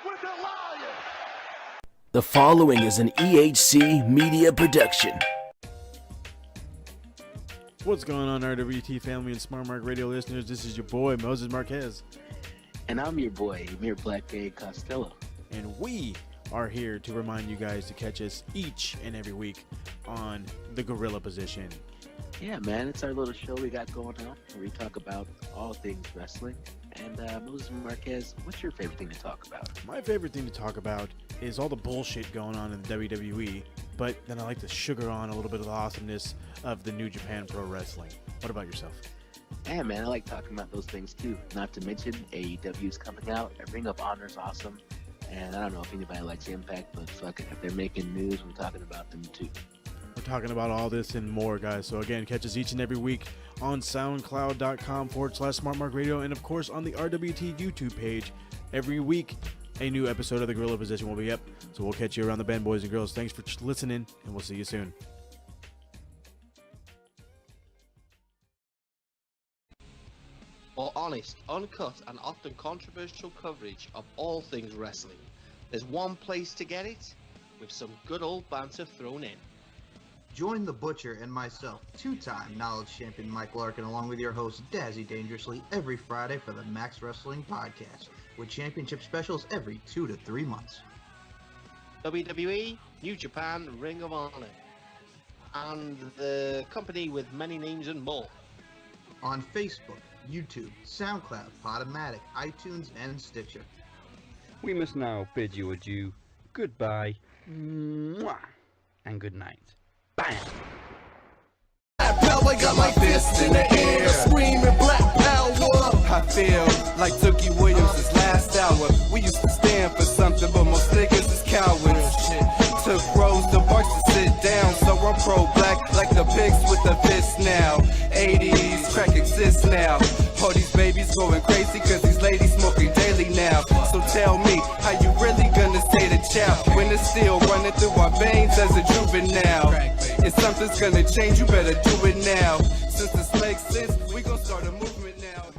with the Lion. The following is an EHC media production. What's going on, RWT family and Smart Mark Radio listeners? This is your boy, Moses Marquez. And I'm your boy, Emir Blackbane Costello. And we are here to remind you guys to catch us each and every week on the Gorilla Position. Yeah, man, it's our little show we got going on where we talk about all things wrestling. And Moses Marquez, what's your favorite thing to talk about? My favorite thing to talk about is all the bullshit going on in the WWE, but then I like to sugar on a little bit of the awesomeness of the New Japan Pro Wrestling. What about yourself? Yeah, man, I like talking about those things too. Not to mention AEW's coming out. Ring of Honor's awesome. And I don't know if anybody likes Impact, but fuck it. If they're making news, I'm talking about them too. We're talking about all this and more, guys. So again, catch us each and every week on soundcloud.com/smartmarkradio, and of course on the RWT YouTube page. Every week, a new episode of the Gorilla Position will be up. So we'll catch you around the bend, boys and girls. Thanks for listening, and we'll see you soon. For honest, uncut, and often controversial coverage of all things wrestling, there's one place to get it, with some good old banter thrown in. Join the Butcher and myself, two-time Knowledge Champion Mike Larkin, along with your host Dazzy Dangerously, every Friday for the Max Wrestling Podcast, with championship specials every 2 to 3 months. WWE, New Japan, Ring of Honor, and the company with many names and more. On Facebook, YouTube, SoundCloud, Podomatic, iTunes, and Stitcher. We must now bid you adieu, goodbye, mwah, and good night. Bam! Black power, got my fist in the air, screaming black power. I feel like Tookie Williams' last hour. We used to stand for something, but most niggas is cowards. Took Rose the Parks to sit down, so I'm pro-black like the pigs with the fist now. 80s, crack exists now. All these babies going crazy cause these ladies smoking daily now. So tell me, how you really gonna stay the child when it's still running through our veins as a juvenile? If something's gonna change, you better do it now. Since this makes sense, we gon' start a movement now.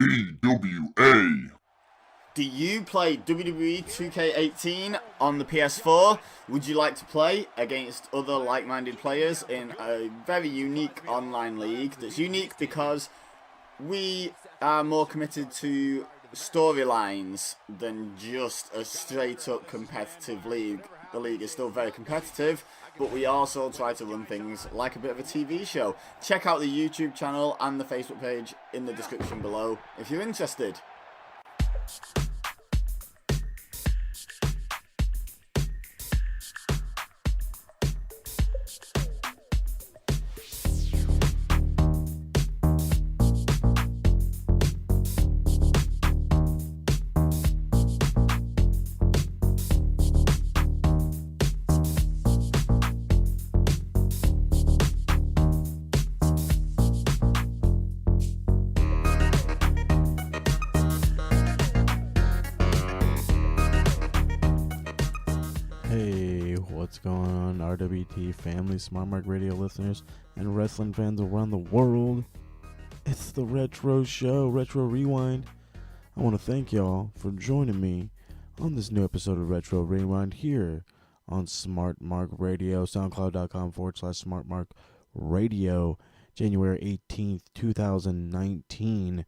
EWA. Do you play WWE 2K18 on the PS4? Would you like to play against other like-minded players in a very unique online league that's unique because we are more committed to storylines than just a straight-up competitive league? The league is still very competitive, but we also try to run things like a bit of a TV show. Check out the YouTube channel and the Facebook page in the description below if you're interested. What's going on, RWT family, Smart Mark Radio listeners, and wrestling fans around the world? It's the Retro Show, Retro Rewind. I want to thank y'all for joining me on this new episode of Retro Rewind here on Smart Mark Radio, soundcloud.com/Smart Mark Radio, January 18th, 2019.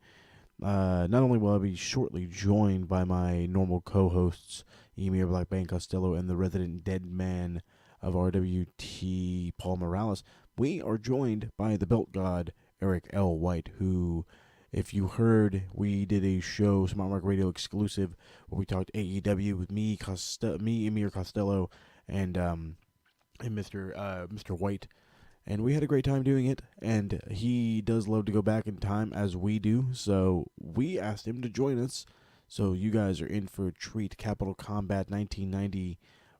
Not only will I be shortly joined by my normal co-hosts, Emir Blackbane Costello and the resident dead man of RWT, Paul Morales, we are joined by the belt god, Eric L. White, who, if you heard, we did a show, Smart Mark Radio exclusive, where we talked AEW with me, Emir Costello, and Mr. White. And we had a great time doing it, and he does love to go back in time as we do, so we asked him to join us. So you guys are in for a treat. Capital Combat 1990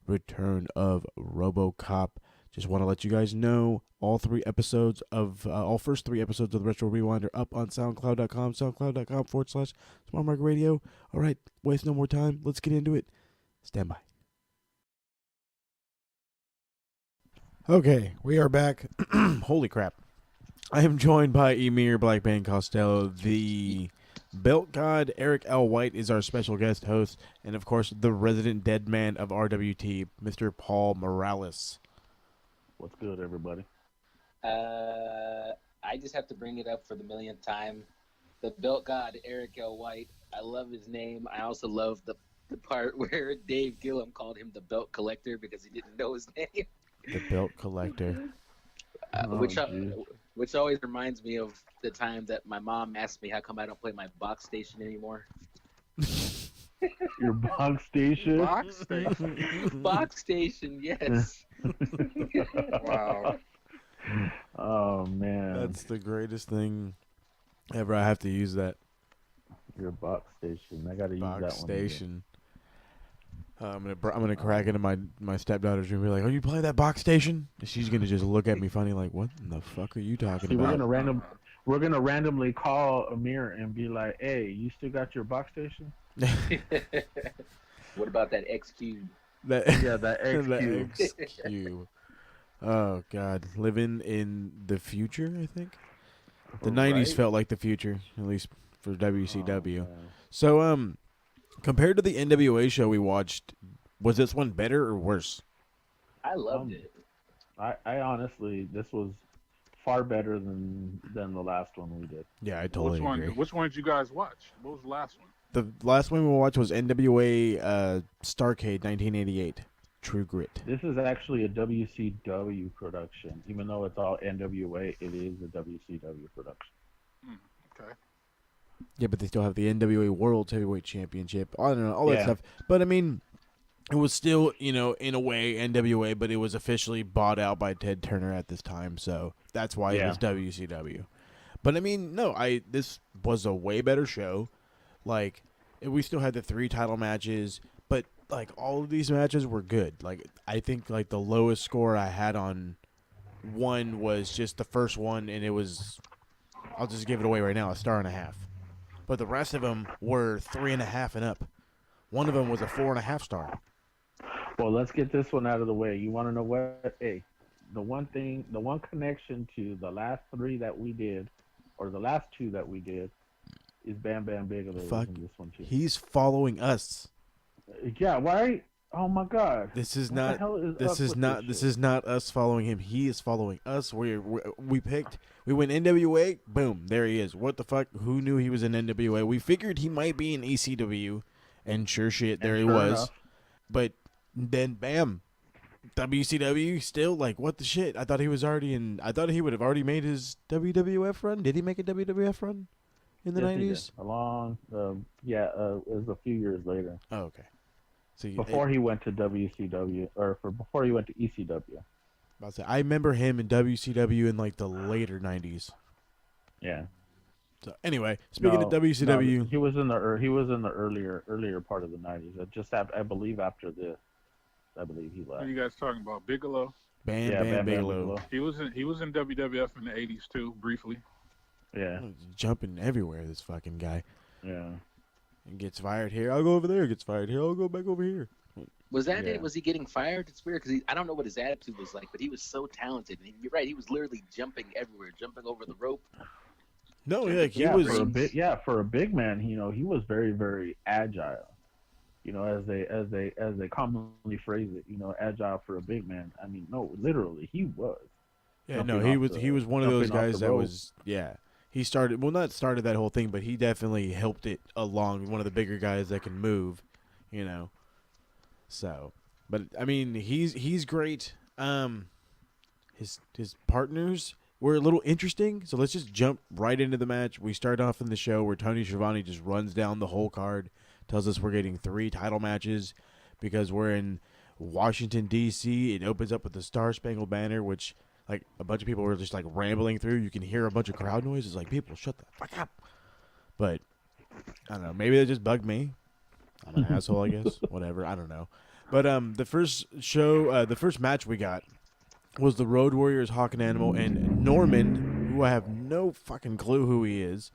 Return of Robo Cop. Just want to let you guys know all first 3 episodes of the Retro Rewind are up on SoundCloud.com, SoundCloud.com/SmartMark Radio. All right, waste no more time. Let's get into it. Stand by. Okay, we are back. Holy crap. I am joined by Emir Blackbane Costello. The Belt God Eric L. White is our special guest host. And, of course, the resident dead man of RWT, Mr. Paul Morales. What's good, everybody? I just have to bring it up for the millionth time. The Belt God Eric L. White. I love his name. I also love the part where Dave Gillum called him the Belt Collector because he didn't know his name. The Belt Collector. Which always reminds me of the time that my mom asked me how come I don't play my box station anymore. Your box station? Box station? Box station, yes. Wow. Oh, man. That's the greatest thing ever. I have to use that. Your box station. I got to use that one. Box station. I'm gonna crack into my stepdaughter's room and be like, "Are you playing that box station?" And she's gonna just look at me funny, like, "What in the fuck are you talking about?" We're gonna randomly call Amir and be like, "Hey, you still got your box station?" What about that X Cube? That X Cube. X Cube. Oh God, living in the future. I think the '90s felt like the future, at least for WCW. So compared to the NWA show we watched, was this one better or worse? I loved it. I honestly, this was far better than the last one we did. Yeah, I totally agree. Which one did you guys watch? What was the last one? The last one we watched was NWA Starrcade 1988, True Grit. This is actually a WCW production. Even though it's all NWA, it is a WCW production. Okay. Yeah, but they still have the NWA World Heavyweight Championship. I don't know, all that stuff. But, I mean, it was still, in a way, NWA, but it was officially bought out by Ted Turner at this time. So that's why it was WCW. But, I mean, no, this was a way better show. Like, we still had the 3 title matches, but, like, all of these matches were good. Like, I think, like, the lowest score I had on one was just the first one, and it was, I'll just give it away right now, 1.5 stars. But the rest of them were 3.5 and up. One of them was a 4.5 star. Well, let's get this one out of the way. You want to know what? Hey, the one connection to the last 3 that we did, or the last 2 that we did, is Bam Bam Bigelow. Fuck, in this one too. He's following us. Yeah, why? Oh my God. This is not us following him. He is following us. We went NWA, boom, there he is. What the fuck? Who knew he was in NWA? We figured he might be in ECW, and sure shit, there he was. Enough. But then bam, WCW still, like, what the shit? I thought he would have already made his WWF run. Did he make a WWF run in the 90s? It was a few years later. Oh, okay. So before he went to WCW, before he went to ECW. I remember him in WCW in, like, the later 90s. Yeah. So anyway, speaking of WCW, he was in the earlier part of the 90s. I believe after this, he left. Are you guys talking about Bigelow? Bam Bigelow. He was in WWF in the 80s too, briefly. Yeah. Jumping everywhere, this fucking guy. Yeah. And gets fired here. I'll go over there. Gets fired here. I'll go back over here. Was that it? Was he getting fired? It's weird because I don't know what his attitude was like, but he was so talented. And you're right. He was literally jumping everywhere, jumping over the rope. No, he was for a big man. He was very, very agile. As they commonly phrase it. Agile for a big man. I mean, no, literally, he was. Yeah, no, he was one of those guys that was He not started that whole thing, but he definitely helped it along. One of the bigger guys that can move, So, but I mean, he's great. His partners were a little interesting, so let's just jump right into the match. We start off in the show where Tony Schiavone just runs down the whole card, tells us we're getting 3 title matches because we're in Washington D.C. It opens up with the Star Spangled Banner, which, like a bunch of people were just like rambling through. You can hear a bunch of crowd noise. It's like, people, shut the fuck up. But I don't know. Maybe that just bugged me. I'm an asshole, I guess. Whatever. I don't know. But the first match we got was the Road Warriors, Hawk and Animal, and Norman, who I have no fucking clue who he is,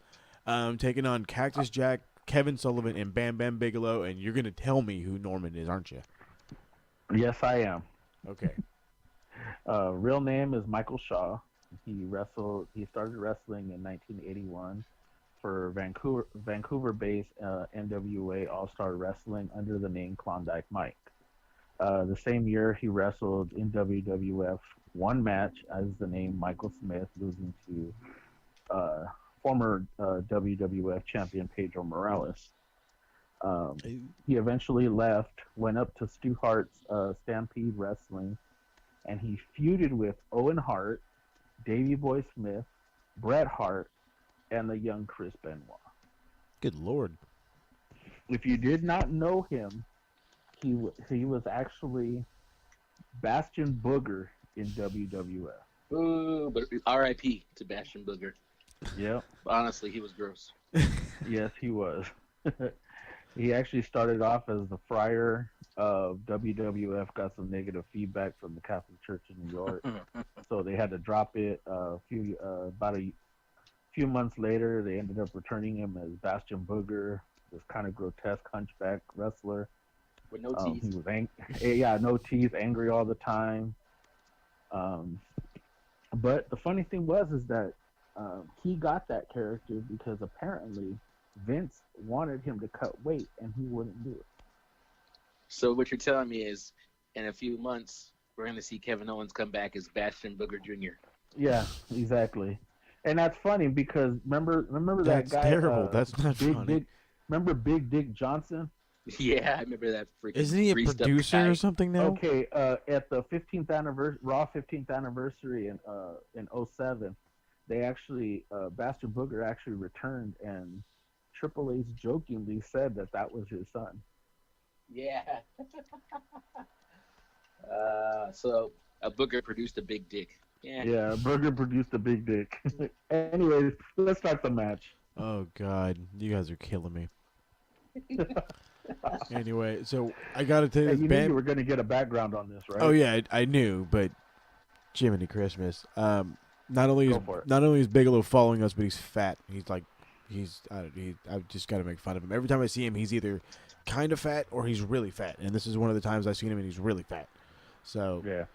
taking on Cactus Jack, Kevin Sullivan, and Bam Bam Bigelow. And you're gonna tell me who Norman is, aren't you? Yes, I am. Okay. Real name is Michael Shaw. He started wrestling in 1981 for Vancouver-based NWA All-Star Wrestling under the name Klondike Mike. The same year, he wrestled in WWF one match as the name Michael Smith, losing to former WWF champion Pedro Morales. He eventually left, went up to Stu Hart's Stampede Wrestling, and he feuded with Owen Hart, Davey Boy Smith, Bret Hart, and the young Chris Benoit. Good Lord. If you did not know him, he was actually Bastion Booger in WWF. Ooh, but R.I.P. to Bastion Booger. Yep. Honestly, he was gross. Yes, he was. He actually started off as the friar of WWF, got some negative feedback from the Catholic Church in New York, so they had to drop it. About a few months later, they ended up returning him as Bastion Booger, this kind of grotesque hunchback wrestler. With no teeth. He was no teeth, angry all the time. But the funny thing is that he got that character because apparently Vince wanted him to cut weight and he wouldn't do it. So what you're telling me is, in a few months, we're going to see Kevin Owens come back as Bastion Booger Jr. Yeah, exactly. And that's funny because remember that guy. That's terrible. That's not funny. Remember Big Dick Johnson? Yeah, I remember that freaking. Isn't he a producer or something now? Okay, at the 15th anniversary, Raw 15th anniversary in 07, they actually Bastion Booger actually returned, and Triple H jokingly said that was his son. Yeah. So a Booger produced a big dick. Yeah. Yeah, Booger produced a big dick. Anyways, let's start the match. Oh God, you guys are killing me. Anyway, so I gotta tell you, you knew you were gonna get a background on this, right? Oh yeah, I knew, but Jiminy Christmas. Not only is Bigelow following us, but he's fat. I've just got to make fun of him. Every time I see him, he's either kind of fat or he's really fat, and this is one of the times I've seen him and he's really fat. So yeah.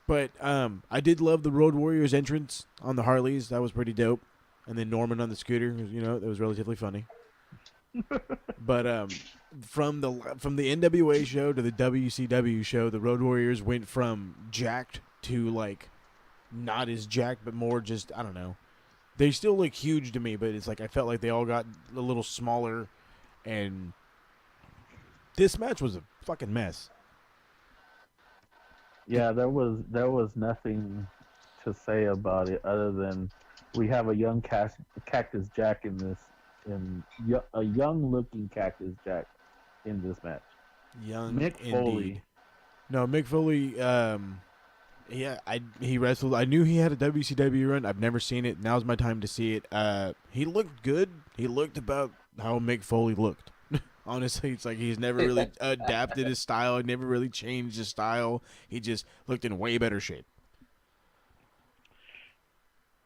But I did love the Road Warriors entrance on the Harleys. That was pretty dope. And then Norman on the scooter, that was relatively funny. But from the NWA show to the WCW show, the Road Warriors went from jacked to like not as jacked, but more just, I don't know. They still look huge to me, but it's like I felt like they all got a little smaller, and this match was a fucking mess. Yeah, there was nothing to say about it other than we have a young Cactus Jack a young-looking Cactus Jack in this match. Young, Mick Foley. No, Mick Foley. He wrestled. I knew he had a WCW run. I've never seen it. Now's my time to see it. He looked good. He looked about how Mick Foley looked. Honestly, it's like he's never really adapted his style. He never really changed his style. He just looked in way better shape.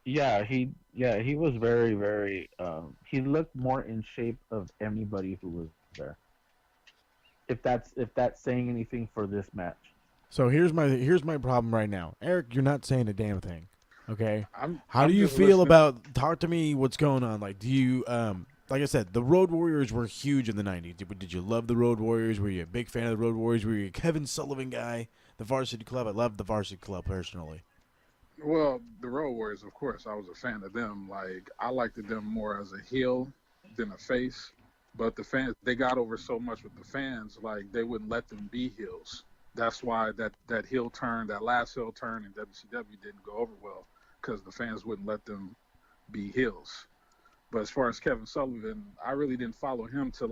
Yeah, he was very, very. He looked more in shape of anybody who was there. If that's saying anything for this match. So here's my problem right now, Eric. You're not saying a damn thing. Okay. How do you feel about? Talk to me. What's going on? Like, do you like I said, the Road Warriors were huge in the 90s. Did you love the Road Warriors? Were you a big fan of the Road Warriors? Were you a Kevin Sullivan guy? The Varsity Club? I loved the Varsity Club personally. Well, the Road Warriors, of course, I was a fan of them. Like, I liked them more as a heel than a face. But the fans, they got over so much with the fans, like, they wouldn't let them be heels. That's why that heel turn, that last heel turn in WCW didn't go over well, because the fans wouldn't let them be heels. But as far as Kevin Sullivan, I really didn't follow him till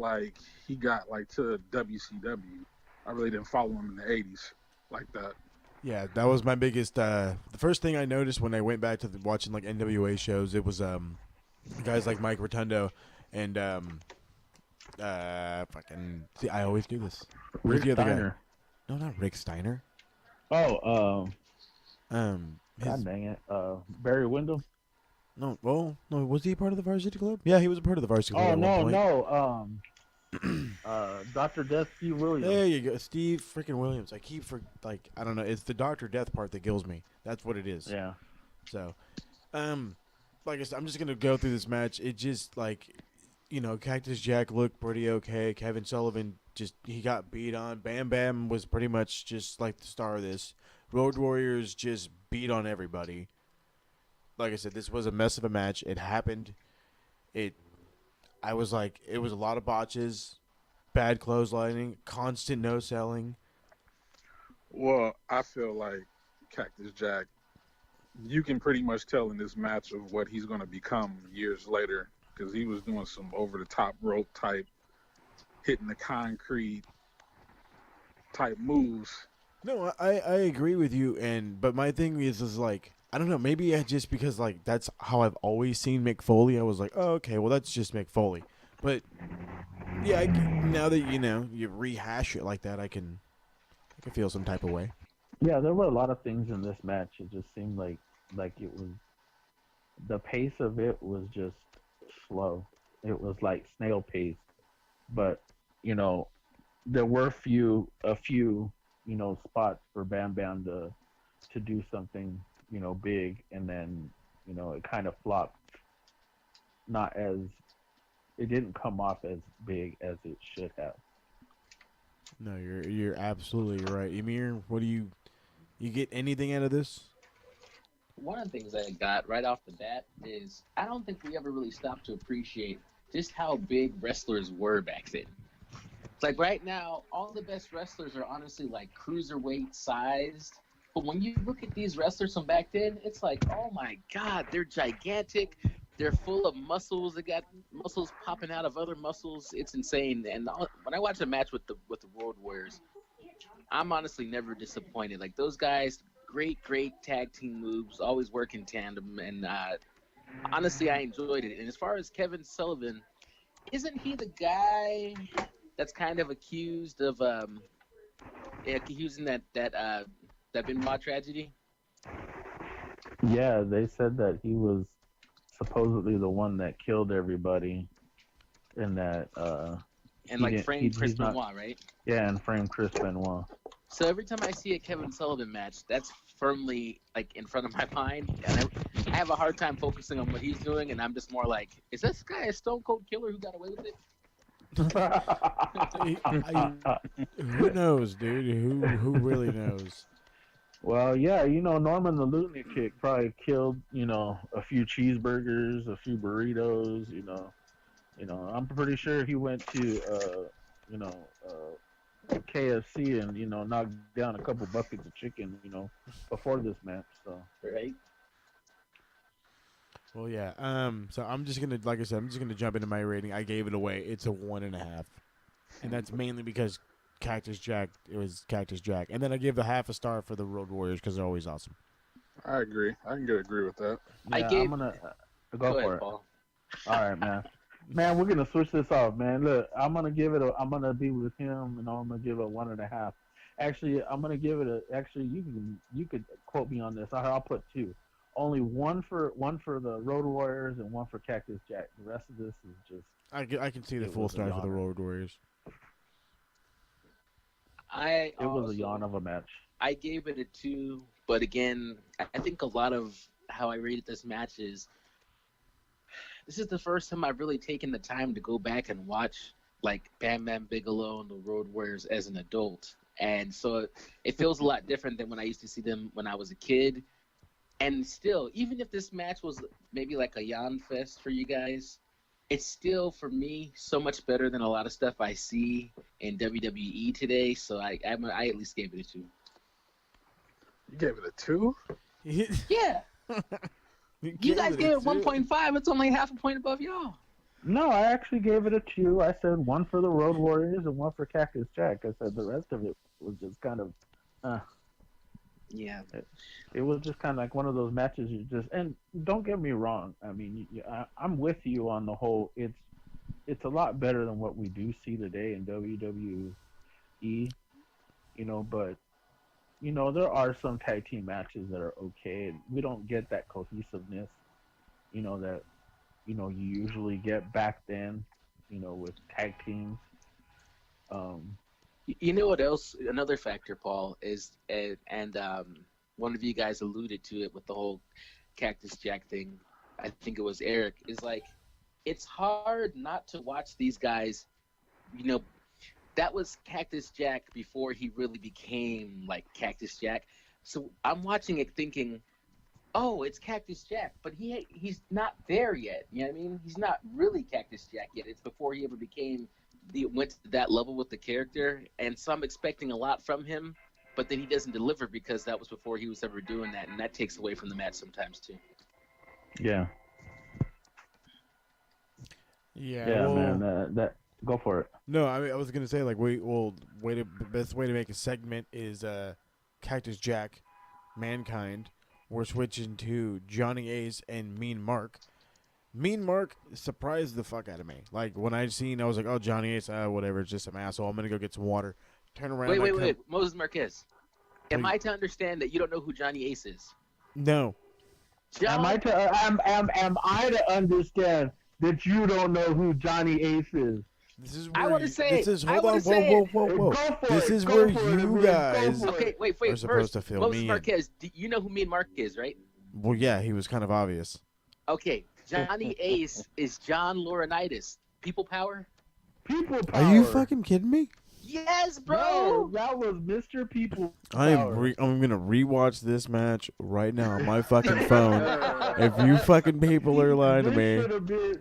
he got to WCW. I really didn't follow him in the 80s like that. Yeah, that was my biggest. The first thing I noticed when I went back to watching like NWA shows, it was guys like Mike Rotundo and fucking. See, I always do this. Who's Rick the other Steiner. guy? No, not Rick Steiner. Oh, His, God dang it. Barry Windham. no, well, no, was he part of the Varsity Club? Yeah, he was a part of the Varsity Club. Oh at one point. Dr. Death Steve Williams. There you go, Steve freaking Williams. I keep I don't know. It's the Dr. Death part that kills me. That's what it is. Yeah. So, like I said, I'm just gonna go through this match. It just Cactus Jack looked pretty okay. Kevin Sullivan he got beat on. Bam Bam was pretty much just like the star of this. Road Warriors just beat on everybody. Like I said, this was a mess of a match. It happened. It was a lot of botches, bad clotheslining, constant no selling. Well, I feel like Cactus Jack, you can pretty much tell in this match of what he's going to become years later, because he was doing some over-the-top rope type, hitting the concrete type moves. No, I agree with you, but my thing is like, I don't know, maybe just because like that's how I've always seen Mick Foley. I was like, oh, okay, well that's just Mick Foley. But yeah, now that you rehash it like that, I can feel some type of way. Yeah, there were a lot of things in this match. It just seemed like it was, the pace of it was just slow. It was like snail pace. But there were a few spots for Bam Bam to do something big, and then it kind of flopped. It didn't come off as big as it should have. No, you're absolutely right. Emir, what do you get anything out of this? One of the things I got right off the bat is I don't think we ever really stopped to appreciate just how big wrestlers were back then. It's like right now, all the best wrestlers are honestly like cruiserweight sized. But when you look at these wrestlers from back then, it's like, oh my God, they're gigantic. They're full of muscles. They got muscles popping out of other muscles. It's insane. And when I watch a match with the Road Warriors, I'm honestly never disappointed. Like those guys, great tag team moves, always work in tandem. And honestly, I enjoyed it. And as far as Kevin Sullivan, isn't he the guy that's kind of accused of accusing that Benoit tragedy? Yeah, they said that he was supposedly the one that killed everybody, and that and like framed Chris Benoit, right? Yeah, and framed Chris Benoit. So every time I see a Kevin Sullivan match, that's firmly like in front of my mind, and I have a hard time focusing on what he's doing, and I'm just more like, is this guy a Stone Cold Killer who got away with it? Who knows, dude? Who really knows? Well, yeah, Norman the Lunatic probably killed, a few cheeseburgers, a few burritos, I'm pretty sure he went to, KFC and, knocked down a couple buckets of chicken, before this match, so. Right. Well, yeah. So I'm just gonna, like I said, I'm just gonna jump into my rating. I gave it away. It's a 1.5, and that's mainly because it was Cactus Jack, and then I give the half a star for the Road Warriors because they're always awesome. I agree. I can agree with that. Yeah, I'm gonna go for it. Paul. All right, man. Man, we're gonna switch this off, man. Look, I'm gonna be with him, and I'm gonna give it a 1.5. Actually, I'm gonna give it you could quote me on this. I'll put 2. Only one for the Road Warriors and one for Cactus Jack. The rest of this is just. I can see the full star for the Road Warriors. It was a yawn of a match. I gave it a 2, but again, I think a lot of how I rated this match is this is the first time I've really taken the time to go back and watch like Bam Bam Bigelow and the Road Warriors as an adult, and so it feels a lot different than when I used to see them when I was a kid. And still, even if this match was maybe like a yawn fest for you guys, it's still, for me, so much better than a lot of stuff I see in WWE today. So I at least gave it a 2. You gave it a 2? Yeah. You guys gave it 1.5. It's only half a point above y'all. No, I actually gave it a 2. I said 1 for the Road Warriors and 1 for Cactus Jack. I said the rest of it was just kind of. Yeah. It was just kind of like one of those matches. You just and don't get me wrong. I mean, I'm with you on the whole. It's a lot better than what we do see today in WWE. But there are some tag team matches that are okay. And we don't get that cohesiveness. That you usually get back then. With tag teams. Um, You know what else? Another factor, Paul, is and one of you guys alluded to it with the whole Cactus Jack thing. I think it was Eric. Is like it's hard not to watch these guys. You know, that was Cactus Jack before he really became like Cactus Jack. So I'm watching it thinking, oh, it's Cactus Jack, but he's not there yet. You know what I mean? He's not really Cactus Jack yet. It's before he ever went to that level with the character, and so I'm expecting a lot from him, but then he doesn't deliver because that was before he was ever doing that, and that takes away from the match sometimes too. yeah. Yeah, Yeah, well, man. That go for it. no, I mean, I was gonna say like best way to make a segment is Cactus Jack, Mankind. We're switching to Johnny Ace and Mean Mark. Mean Mark surprised the fuck out of me. Like when I was like, oh, Johnny Ace, whatever, it's just some asshole. I'm gonna go get some water. Turn around. Wait, Moses Marquez. Am I to understand that you don't know who Johnny Ace is? No. Am I to understand that you don't know who Johnny Ace is? This is I where want to say. this is I hold want on, to say. whoa. This is where you guys Okay, wait. are supposed First, to fill Moses me in. Marquez, you know who Mean Mark is, right? Well, yeah, he was kind of obvious. Okay, Johnny Ace is John Laurinaitis. People Power. People Power. Are you fucking kidding me? Yes, bro. No, that was Mr. People I'm Power. gonna rewatch this match right now on my fucking phone. If you fucking people are lying to me,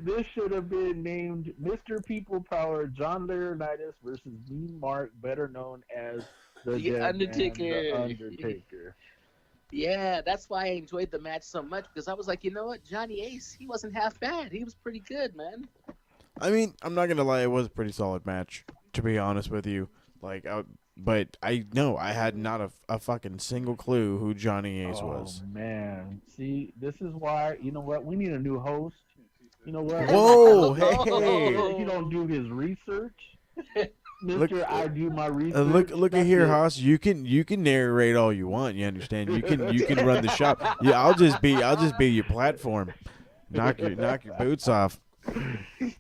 This should have been named Mr. People Power, John Laurinaitis versus Mean Mark, better known as the Dead Undertaker. Man, the Undertaker. Yeah, that's why I enjoyed the match so much because I was like, you know what, Johnny Ace, he wasn't half bad. He was pretty good, man. I mean, I'm not gonna lie, it was a pretty solid match, to be honest with you. But I had not a fucking single clue who Johnny Ace was. Oh man, see, this is why we need a new host. You know what? Whoa, hey! He don't do his research. Mister, I do my research. Look at here, Haas. You can narrate all you want. You understand? You can run the shop. Yeah, I'll just be your platform. Knock your boots off.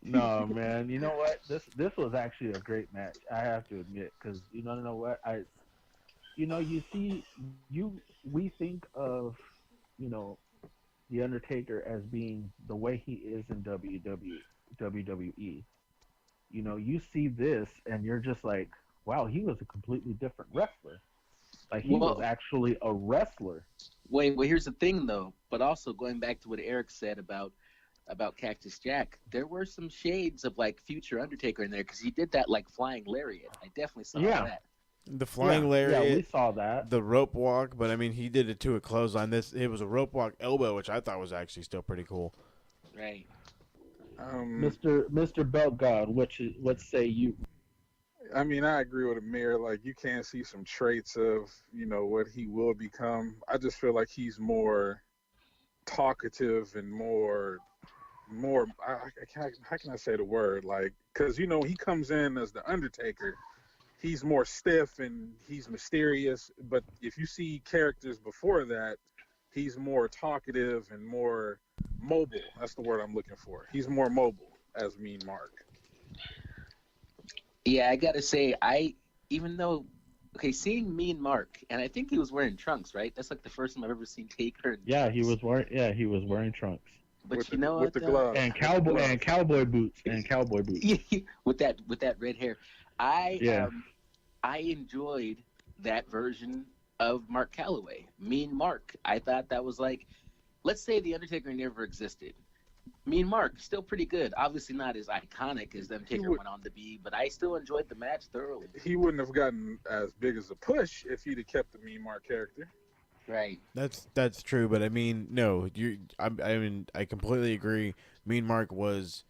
No, man. You know what? This was actually a great match. I have to admit, because you know what? We think of the Undertaker as being the way he is in WWE. You see this and you're just like, wow, he was a completely different wrestler. Like he was actually a wrestler. Wait, well, here's the thing though. But also going back to what Eric said about Cactus Jack, there were some shades of like future Undertaker in there because he did that like flying lariat. I definitely saw that. The flying lariat. Yeah, we saw that. The rope walk, but I mean, he did it to a clothesline. It was a rope walk elbow, which I thought was actually still pretty cool. Right. Mr. Belt God, what say you? I mean, I agree with Amir. Like, you can see some traits of, what he will become. I just feel like he's more talkative and more. How can I say the word? Like, because he comes in as the Undertaker, he's more stiff and he's mysterious. But if you see characters before that, he's more talkative and more mobile. That's the word I'm looking for. He's more mobile as Mean Mark. Yeah, I gotta say, seeing Mean Mark, and I think he was wearing trunks, right? That's like the first time I've ever seen Taker. Yeah, he was wearing trunks. But with you know with what? the gloves and cowboy boots. with that red hair, I enjoyed that version of Mark Calloway, Mean Mark. I thought that was like, let's say the Undertaker never existed. Mean Mark, still pretty good. Obviously not as iconic as the Undertaker went on to be, but I still enjoyed the match thoroughly. He wouldn't have gotten as big as a push if he'd have kept the Mean Mark character. Right. That's true, but I mean, no, I completely agree. Mean Mark was,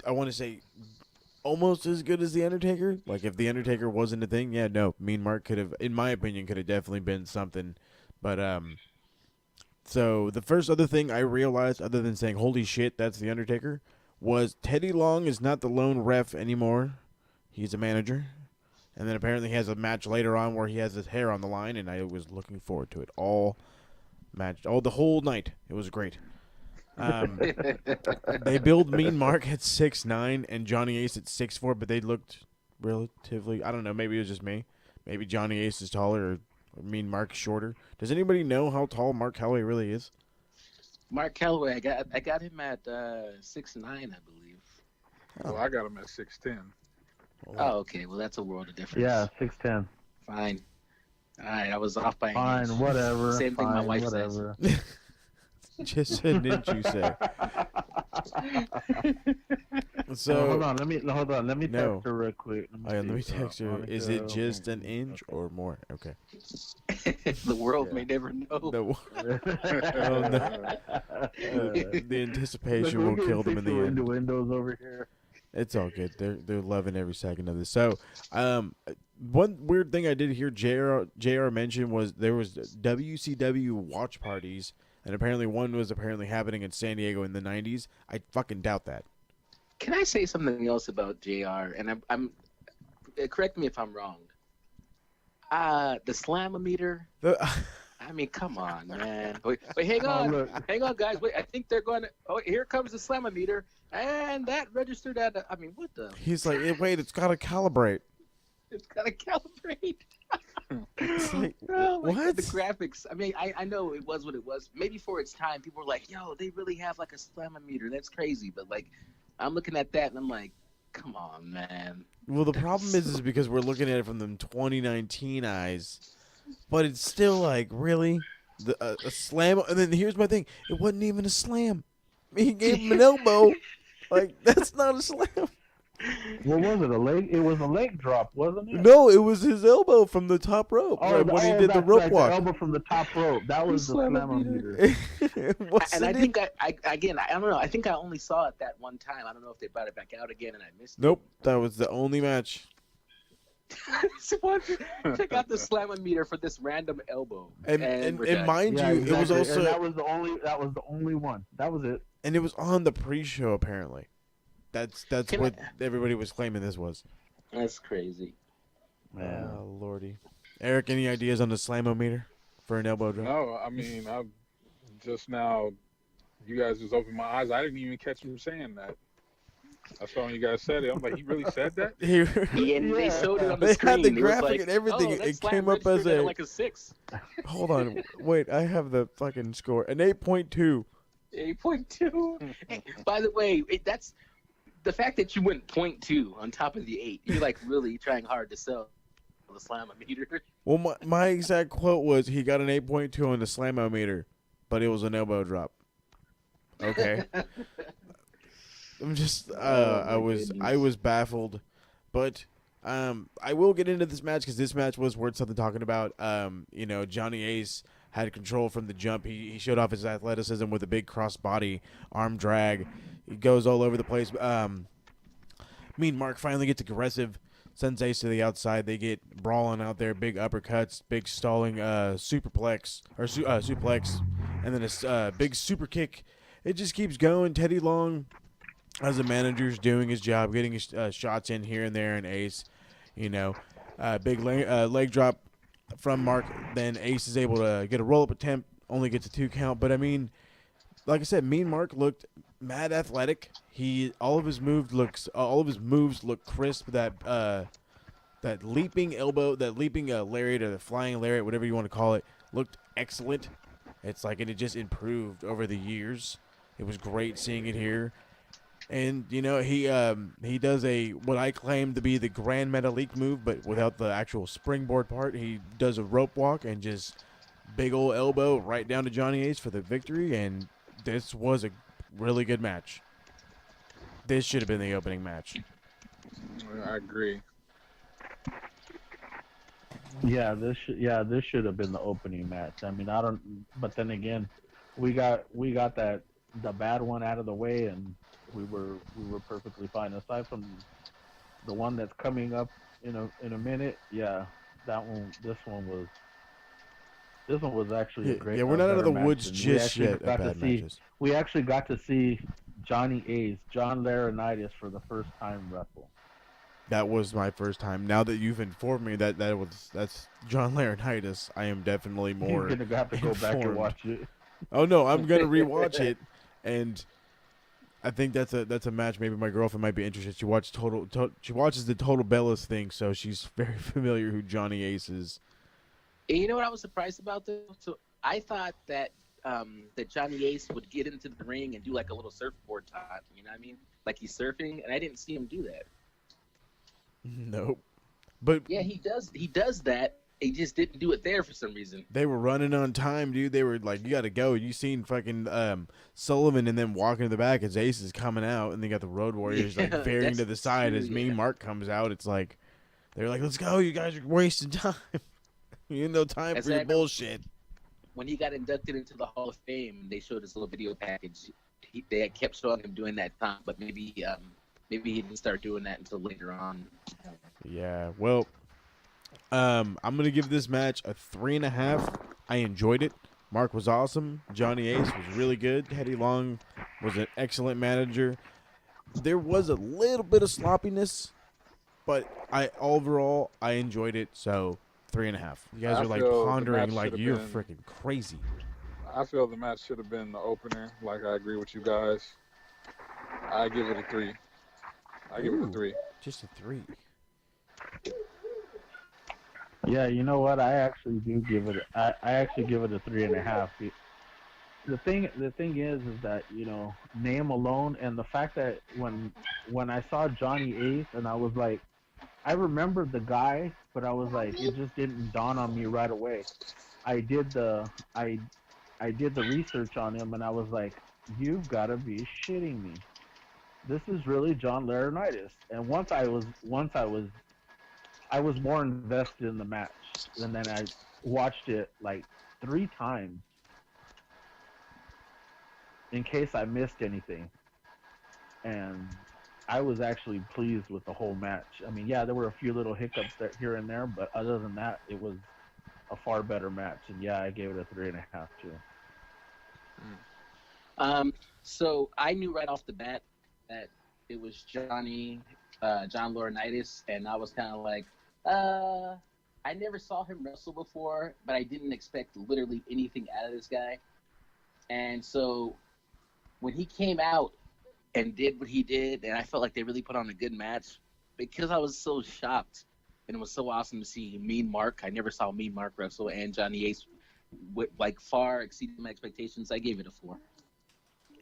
I want to say, almost as good as the Undertaker. Like if the Undertaker wasn't a thing, Mean Mark could have, in my opinion, could have definitely been something But so the first other thing I realized, other than saying "Holy shit, that's the Undertaker," was Teddy Long is not the lone ref anymore. He's a manager. And then apparently he has a match later on where he has his hair on the line, and I was looking forward to it the whole night. It was great. They billed Mean Mark at 6'9" and Johnny Ace at 6'4", but they looked relatively, I don't know, maybe it was just me. Maybe Johnny Ace is taller or Mean Mark shorter. Does anybody know how tall Mark Calloway really is? Mark Calloway, I got him at 6'9", I believe. Well, I got him at 6'10". Oh, okay. Well, that's a world of difference. Yeah, 6'10". Fine. All right, I was off by an Fine, inch. whatever. Same thing my wife whatever. says. Just an inch, you say. So hold on. Let me text no. her real quick. Let me text her. Is it just an inch or more? Okay. The world may never know. Oh, no. The anticipation will kill them in the end. Windows over here. It's all good. They're loving every second of this. So, one weird thing I did hear JR mention was there was WCW watch parties, and apparently one was happening in San Diego in the 90s. I fucking doubt that. Can I say something else about JR? And I'm correct me if I'm wrong. The Slamometer. I mean, come on, man. Wait, hang on, guys. Wait, I think they're going to. Oh, here comes the Slamometer, and that registered at. I mean, what the? He's like, wait, it's got to calibrate. It's got to calibrate. It's like, oh, what? The graphics. I mean, I know it was what it was. Maybe for its time, people were like, "Yo, they really have like a Slamometer. That's crazy." But like, I'm looking at that and I'm like, "Come on, man." Well, the problem is because we're looking at it from the 2019 eyes. But it's still like, really? A slam? And then here's my thing. It wasn't even a slam. He gave him an elbow. Like, that's not a slam. What was it? A leg? It was a leg drop, wasn't it? No, it was his elbow from the top rope. When he did the rope walk. The elbow from the top rope. That was the Slamometer. And I think I don't know. I think I only saw it that one time. I don't know if they brought it back out again and I missed it. Nope, that was the only match. Check out the Slamometer for this random elbow. And mind you, exactly. it was also and that was the only one. That was it. And it was on the pre-show apparently. That's what everybody was claiming this was. That's crazy. Man. Oh lordy. Eric, any ideas on the Slamometer for an elbow drop? No, I mean, I just now, you guys just opened my eyes. I didn't even catch him saying that. I saw when you guys said it. I'm like, he really said that? They showed it on the screen. They had the graphic and everything. It came up as like a 6. Hold on. Wait, I have the fucking score. An 8.2. 8.2. Hey, by the way, that's the fact that you went 0.2 on top of the 8. You're like really trying hard to sell the Slamometer. Well, my exact quote was he got an 8.2 on the Slamometer, but it was an elbow drop. Okay. I'm just I was baffled, but I will get into this match because this match was worth something talking about. Johnny Ace had control from the jump. He showed off his athleticism with a big crossbody arm drag. He goes all over the place. Mean Mark finally gets aggressive, sends Ace to the outside. They get brawling out there, big uppercuts, big stalling suplex, and then a big super kick. It just keeps going. Teddy Long, as a manager's doing his job, getting his shots in here and there, and Ace, big leg drop from Mark. Then Ace is able to get a roll-up attempt, only gets a 2 count. But, I mean, like I said, Mean Mark looked mad athletic. All of his moves look crisp. That leaping elbow, that leaping lariat or the flying lariat, whatever you want to call it, looked excellent. It's like it just improved over the years. It was great seeing it here. And, he does what I claim to be the Grand Metalik move, but without the actual springboard part. He does a rope walk and just big old elbow right down to Johnny Ace for the victory, and this was a really good match. This should have been the opening match. I agree. Yeah, this should have been the opening match. I mean, but then again, we got the bad one out of the way, and we were perfectly fine. Aside from the one that's coming up in a minute, yeah, this one was This one was actually a great. Yeah, we're not out of the better woods match, and just yet at bad matches. We actually got to see Johnny Ace, John Laurinaitis, for the first time wrestle. That was my first time. Now that you've informed me that's John Laurinaitis, I am definitely more. You're gonna have to go back and watch it. Oh no, I'm gonna rewatch it, and I think that's a match. Maybe my girlfriend might be interested. She watches the Total Bellas thing, so she's very familiar who Johnny Ace is. And you know what I was surprised about though? So I thought that that Johnny Ace would get into the ring and do like a little surfboard taunt. You know what I mean? Like he's surfing, and I didn't see him do that. Nope. But yeah, he does. He does that. He just didn't do it there for some reason. They were running on time, dude. They were like, "You got to go." You seen fucking Sullivan and then walking to the back as Ace is coming out, and they got the Road Warriors like veering to the side as Mean Mark comes out. It's like they're like, "Let's go! You guys are wasting time. You have no time for your bullshit." When he got inducted into the Hall of Fame, they showed his little video package. They had kept showing him doing that time, but maybe he didn't start doing that until later on. Yeah, well, I'm gonna give this match a 3.5. I enjoyed it. Mark was awesome. Johnny Ace was really good. Teddy Long was an excellent manager. There was a little bit of sloppiness, but overall I enjoyed it. So 3.5. You guys are like pondering like you're freaking crazy. I feel the match should have been the opener. Like, I agree with you guys. I give it a 3. Give it a 3. Just a 3. Yeah, you know what? I actually do give it. I actually give it a 3.5. The thing is that, you know, name alone, and the fact that when I saw Johnny Ace and I was like, I remembered the guy, but I was like, it just didn't dawn on me right away. I did the research on him, and I was like, you've got to be shitting me. This is really John Laurinaitis. And once I was more invested in the match, and then I watched it like 3 times in case I missed anything. And I was actually pleased with the whole match. I mean, yeah, there were a few little hiccups here and there, but other than that, it was a far better match. And yeah, I gave it a 3.5 too. So I knew right off the bat that it was John Laurinaitis, and I was kind of like, I never saw him wrestle before, but I didn't expect literally anything out of this guy. And so when he came out and did what he did, and I felt like they really put on a good match, because I was so shocked, and it was so awesome to see Mean Mark. I never saw Mean Mark wrestle, and Johnny Ace like far exceeded my expectations. I gave it a 4.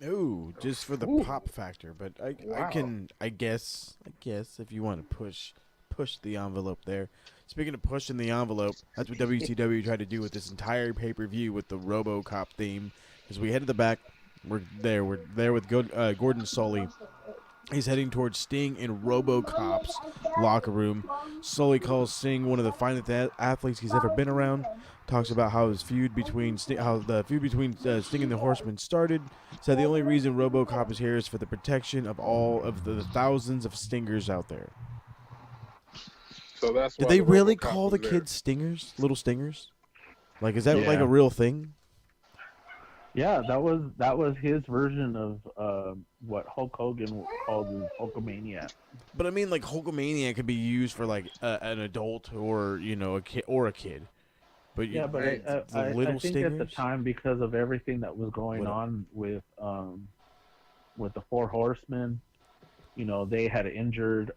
Ooh, just for the pop factor, but I guess if you want to push the envelope there. Speaking of pushing the envelope, that's what WCW tried to do with this entire pay-per-view with the Robo Cop theme. As we head to the back, we're there with Gordon Sully. He's heading towards Sting in Robo Cop's locker room. Sully calls Sting one of the finest athletes he's ever been around. Talks about how the feud between Sting and the Horsemen started. Said the only reason Robo Cop is here is for the protection of all of the thousands of Stingers out there. So that's Did they really call the kids Stingers? Little Stingers? Like, is that like a real thing? Yeah, that was his version of what Hulk Hogan called his Hulkamania. But I mean, like, Hulkamania could be used for like an adult or a kid. But yeah, but I think Stingers? At the time, because of everything that was going on with the Four Horsemen, they had injured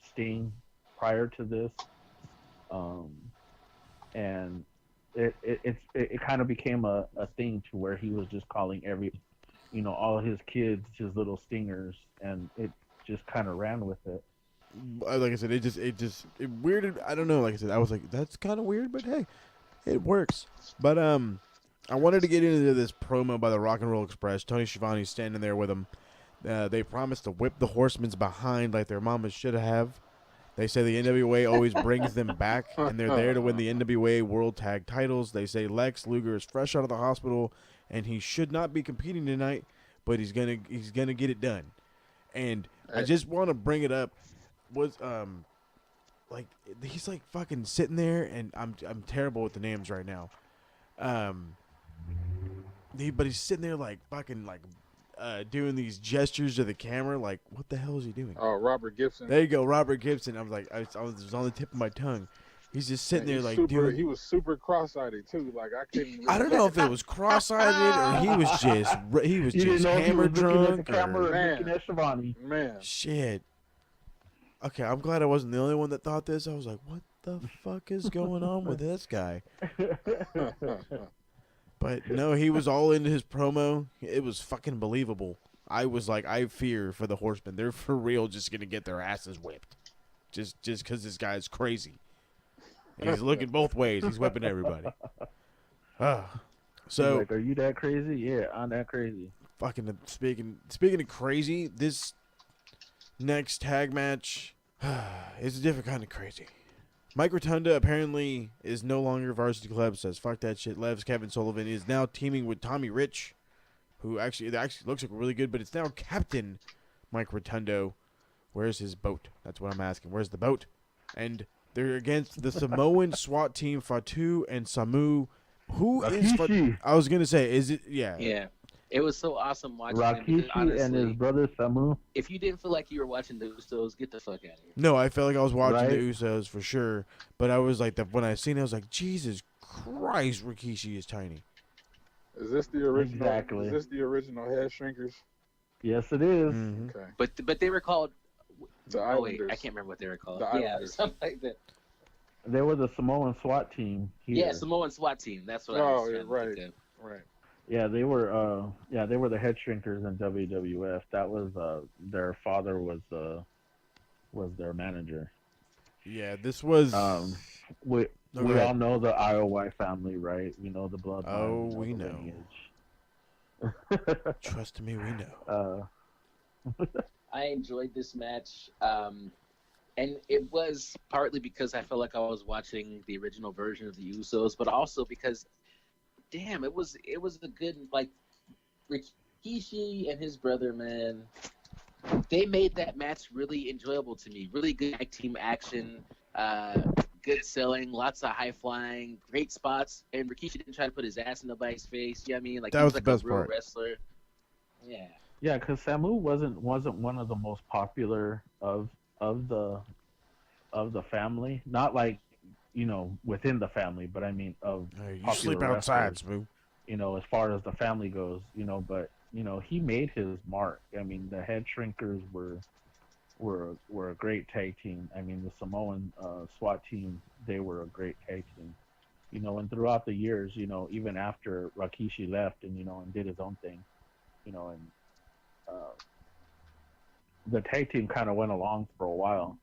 Sting prior to this, and it kind of became a thing to where he was just calling all his kids his little Stingers, and it just kind of ran with it. Like I said, it weirded. I don't know. Like I said, I was like, that's kind of weird, but hey, it works. But I wanted to get into this promo by the Rock and Roll Express. Tony Schiavone's standing there with him. They promised to whip the Horsemen's behind like their mamas should have. They say the NWA always brings them back, and they're there to win the NWA World Tag Titles. They say Lex Luger is fresh out of the hospital, and he should not be competing tonight, but he's gonna get it done. And I just want to bring it up. Like, he's like fucking sitting there, and I'm terrible with the names right now. But he's sitting there like fucking like doing these gestures to the camera. Like, what the hell is he doing? Oh, Robert Gibson. There you go, Robert Gibson. I was like, I was on the tip of my tongue. He's just sitting there like doing. He was super cross-eyed too. Like I couldn't. Really I don't know if it was cross-eyed or he was just hammer drunk. Man. Man. Shit. Okay, I'm glad I wasn't the only one that thought this. I was like, what the fuck is going on with this guy? But no, he was all into his promo. It was fucking believable. I was like, I fear for the Horsemen. They're for real just going to get their asses whipped. Just because this guy's crazy. And he's looking both ways. He's whipping everybody. So, like, are you that crazy? Yeah, I'm that crazy. Fucking speaking of crazy, this next tag match is a different kind of crazy. Mike Rotunda apparently is no longer Varsity Club, says fuck that shit. Levs Kevin Sullivan is now teaming with Tommy Rich, who actually looks like really good, but it's now Captain Mike Rotundo. Where's his boat? That's what I'm asking. Where's the boat? And they're against the Samoan SWAT team, Fatu and Samu. Who is Fatu? I was going to say, is it? Yeah. Yeah. It was so awesome watching Rakishi honestly, and his brother Samu. If you didn't feel like you were watching the Usos, get the fuck out of here. No, I felt like I was watching the Usos for sure. But I was like, when I seen it, I was like, Jesus Christ, Rikishi is tiny. Is this the original? Exactly. Is this the original Head Shrinkers? Yes, it is. Mm-hmm. Okay. But they were called. The Islanders. Islanders. I can't remember what they were called. The Yeah, Islanders. something like that. They were the Samoan SWAT team here. Yeah, Samoan SWAT team. That's what I was trying to think of. Right. Yeah, they were the head shrinkers in WWF. That was their father was their manager. Yeah, this was we all know the IOY family, right? We know the bloodline. Oh, we the know. lineage. Trust me, we know. I enjoyed this match, and it was partly because I felt like I was watching the original version of the Usos, but also because, damn, it was a good, like, Rikishi and his brother, man. They made that match really enjoyable to me. Really good tag team action, good selling, lots of high flying, great spots, and Rikishi didn't try to put his ass in nobody's face. You know what I mean? Like, that he was like the best a real part. Wrestler. Yeah. Yeah, because Samu wasn't one of the most popular of the family. Not like, within the family, but I mean of Hey, you popular sleep outside, wrestlers, Smoo. as far as the family goes, but he made his mark. I mean, the Head Shrinkers were a great tag team. I mean, the Samoan SWAT team, they were a great tag team. And throughout the years, even after Rikishi left and did his own thing, and the tag team kind of went along for a while,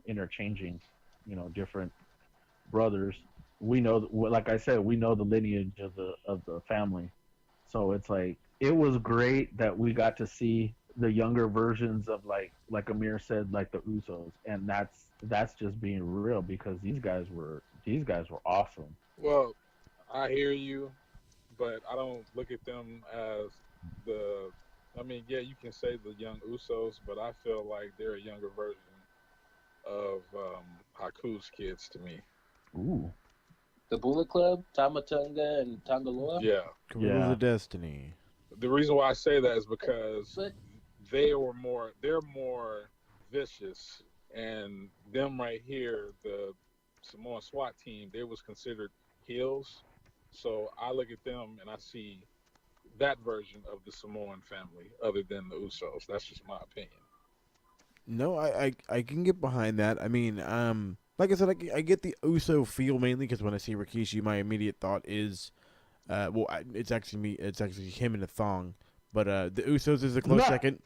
interchanging, different brothers. We know, like I said, we know the lineage of the family, so it's like it was great that we got to see the younger versions of like Amir said, like the Usos, and that's just being real because these guys were awesome. Well, I hear you, but I don't look at them as the. I mean, yeah, you can say the young Usos, but I feel like they're a younger version of Haku's kids to me. Ooh. The Bullet Club, Tamatonga and Tangaloa? Yeah. Wheels of Destiny. The reason why I say that is because But they're more vicious, and them right here, the Samoan SWAT team, they was considered heels. So I look at them and I see that version of the Samoan family other than the Usos. That's just my opinion. No, I can get behind that. I mean, like I said, I get the Uso feel mainly because when I see Rikishi, my immediate thought is, it's actually him in a thong. But the Usos is a close second,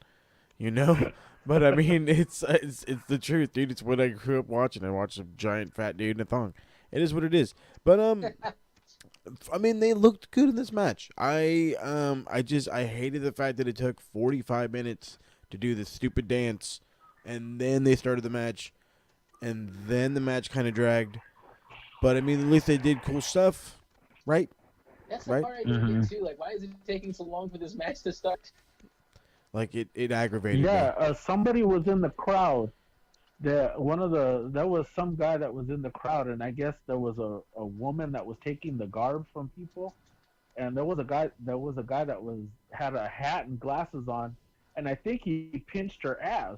But I mean, it's the truth, dude. It's what I grew up watching. I watched a giant fat dude in a thong. It is what it is. But I mean, they looked good in this match. I hated the fact that it took 45 minutes to do this stupid dance, and then they started the match, and then the match kind of dragged. But I mean, at least they did cool stuff, right? That's the part I didn't get too. Like, why is it taking so long for this match to start? Like it aggravated me. Yeah, somebody was in the crowd there was some guy that was in the crowd, and I guess there was a woman that was taking the garb from people, and there was a guy that was had a hat and glasses on, and I think he pinched her ass,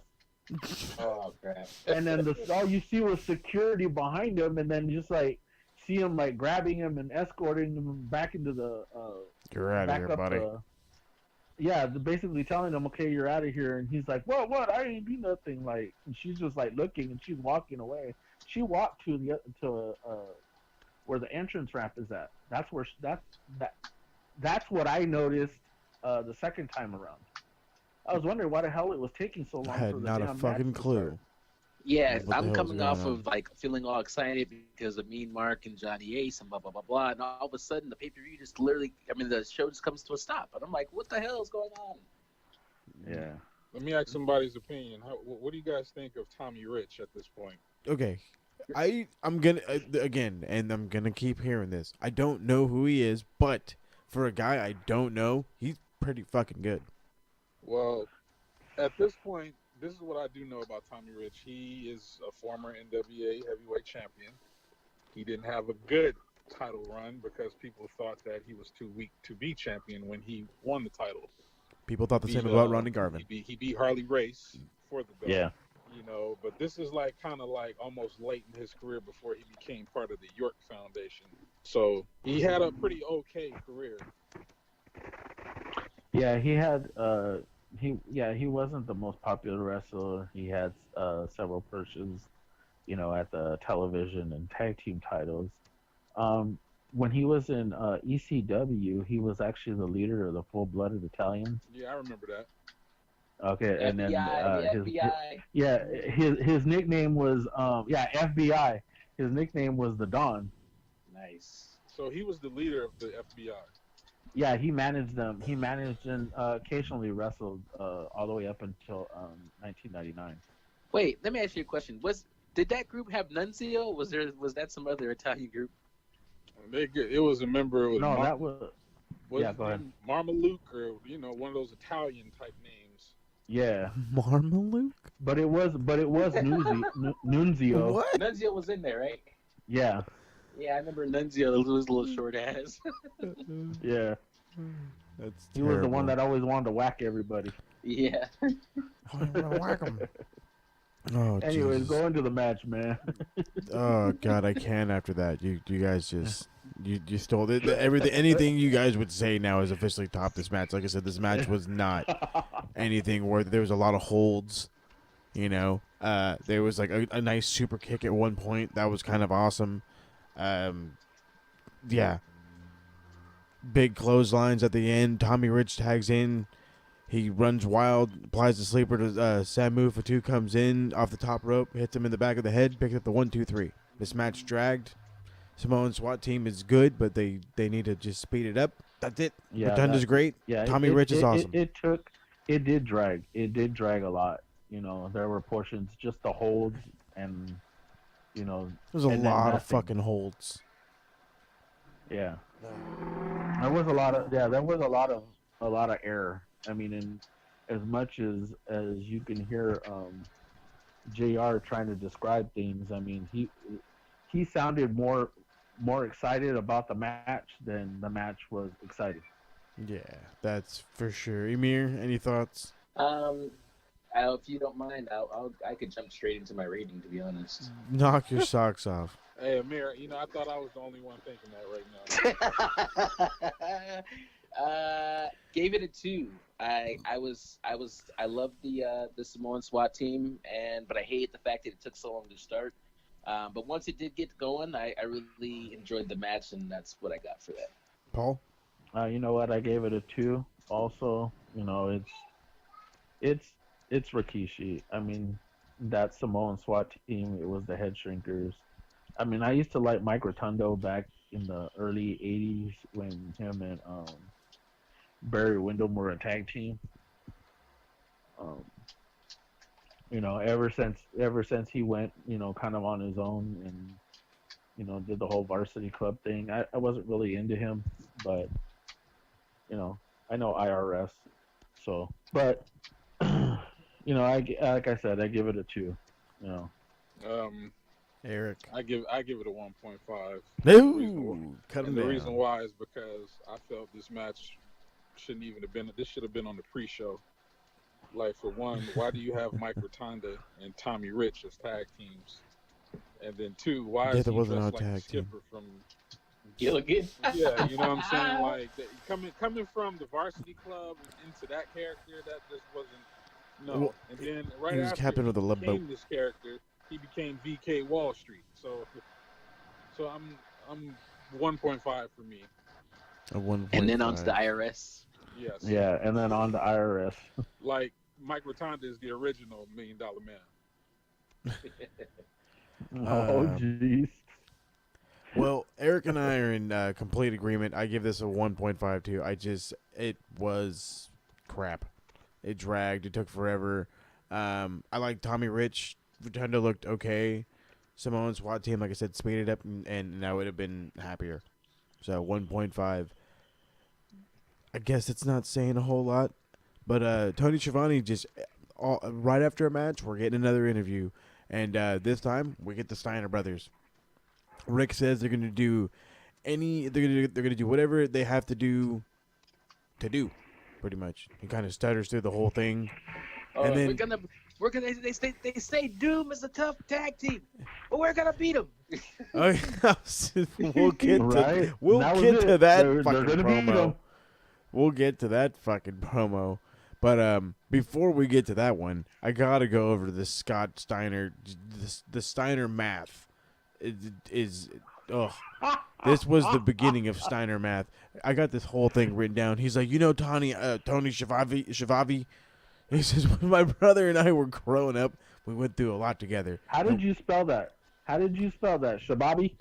Oh crap! and then all you see was security behind him, and then just like see him like grabbing him and escorting him back into the You're out of back here, up buddy. the yeah, basically telling him, okay, you're out of here, and he's like, what? I ain't do nothing. Like, and she's just like looking, and she's walking away. She walked where the entrance ramp is at. That that's what I noticed the second time around. I was wondering why the hell it was taking so I long had for the not a damn fucking match to start. clue. Yeah, What the I'm hell's coming going off on? of like feeling all excited because of Mean Mark and Johnny Ace and blah blah blah blah, and all of a sudden the pay-per-view just literally, I mean, the show just comes to a stop, and I'm like, what the hell is going on? Yeah. Let me ask somebody's opinion. What do you guys think of Tommy Rich at this point? Okay, I'm gonna again, and I'm gonna keep hearing this. I don't know who he is, but for a guy I don't know, he's pretty fucking good. Well, at this point, this is what I do know about Tommy Rich. He is a former NWA heavyweight champion. He didn't have a good title run because people thought that he was too weak to be champion when he won the title. People thought the He same beat, about Ronnie Garvin. He beat Harley Race for the belt. Yeah. You know, but this is like kind of like almost late in his career before he became part of the York Foundation. So he had a pretty okay career. Yeah, he wasn't the most popular wrestler. He had several pushes, at the television and tag team titles. When he was in ECW, he was actually the leader of the Full Blooded Italians. Yeah, I remember that. Okay, and then FBI. his nickname was FBI. His nickname was the Don. Nice. So he was the leader of the FBI. Yeah, he managed them. He managed and occasionally wrestled all the way up until 1999. Wait, let me ask you a question. Did that group have Nunzio? Was that some other Italian group? It was a member. It was No, that was. Yeah, go ahead. Marmaluke, or one of those Italian type names. Yeah, Marmaluke? but it was Nunzio. What? Nunzio was in there, right? Yeah, Yeah, I remember Nunzio, his little short ass. yeah. That's He was the one that always wanted to whack everybody. Yeah. I'm gonna whack him. Oh, Anyways, Jesus. go into the match, man. Oh God, I can't after that. You guys just you stole it. Everything, anything you guys would say now is officially topped this match. Like I said, this match was not anything worth. There was a lot of holds. There was like a nice super kick at one point that was kind of awesome. Yeah. Big clotheslines at the end. Tommy Rich tags in. He runs wild, applies the sleeper to Samu. Fatu comes in off the top rope, hits him in the back of the head, picks up the 1-2-3. This match dragged. Samoan SWAT team is good, but they need to just speed it up. That's it. Yeah, Rotunda's great. Yeah, Tommy Rich is awesome. It did drag. It did drag a lot. There were portions, just the holds, and There's a and then lot of nothing. fucking holds. Yeah, there was a lot of error. I mean, and as much as you can hear JR trying to describe things, I mean, he sounded more excited about the match than the match was exciting. Yeah, that's for sure. Emir, any thoughts? If you don't mind, I could jump straight into my rating, to be honest. Knock your socks off. Hey, Amir, I thought I was the only one thinking that right now. Gave it a 2. I love the Samoan SWAT team, but I hate the fact that it took so long to start. But once it did get going, I really enjoyed the match, and that's what I got for that. Paul? You know what? I gave it a 2. Also, it's Rikishi. I mean, that Samoan SWAT team. It was the Head Shrinkers. I mean, I used to like Mike Rotundo back in the early '80s when him and Barry Windham were a tag team. Ever since he went, kind of on his own and, did the whole varsity club thing. I wasn't really into him, but, I know IRS. So, but, like I said, I give it a 2. You know. Eric. I give it a 1.5. No, cut him And the down. reason why is because I felt this match shouldn't even have been. This should have been on the pre-show. Like, for one, why do you have Mike Rotunda and Tommy Rich as tag teams? And then two, why Yeah, is there he wasn't dressed a like the tag team. skipper from Gilligan. Yeah, you know what I'm saying? Like, coming from the varsity club into that character, that just wasn't no. Well, And then right he was after captain he of the love became boat. this character, he became VK Wall Street. So I'm 1.5 for me. A 1.5. And then onto the IRS. Yes. Yeah, and then on the IRS. Like, Mike Rotunda is the original $1 Million Man. Oh, jeez. Well, Eric and I are in complete agreement. I give this a 1.5 too. It was crap. It dragged. It took forever. I like Tommy Rich. Rotunda looked okay. Samoan SWAT team, like I said, speeded up, and I would have been happier. So 1.5. I guess it's not saying a whole lot, but Tony Schiavone just right after a match, we're getting another interview, and this time we get the Steiner brothers. Rick says they're gonna do they're gonna do whatever they have to do, pretty much. He kind of stutters through the whole thing, and then we're gonna they say Doom is a tough tag team, but we're gonna beat them. we'll get Right? to that They're fucking gonna beat promo. 'em. We'll get to that fucking promo. But before we get to that one, I gotta go over to the Scott Steiner, the Steiner math. This was the beginning of Steiner math. I got this whole thing written down. He's like, Tony Schiavone. He says, when my brother and I were growing up, we went through a lot together. How did you spell that? Shababi?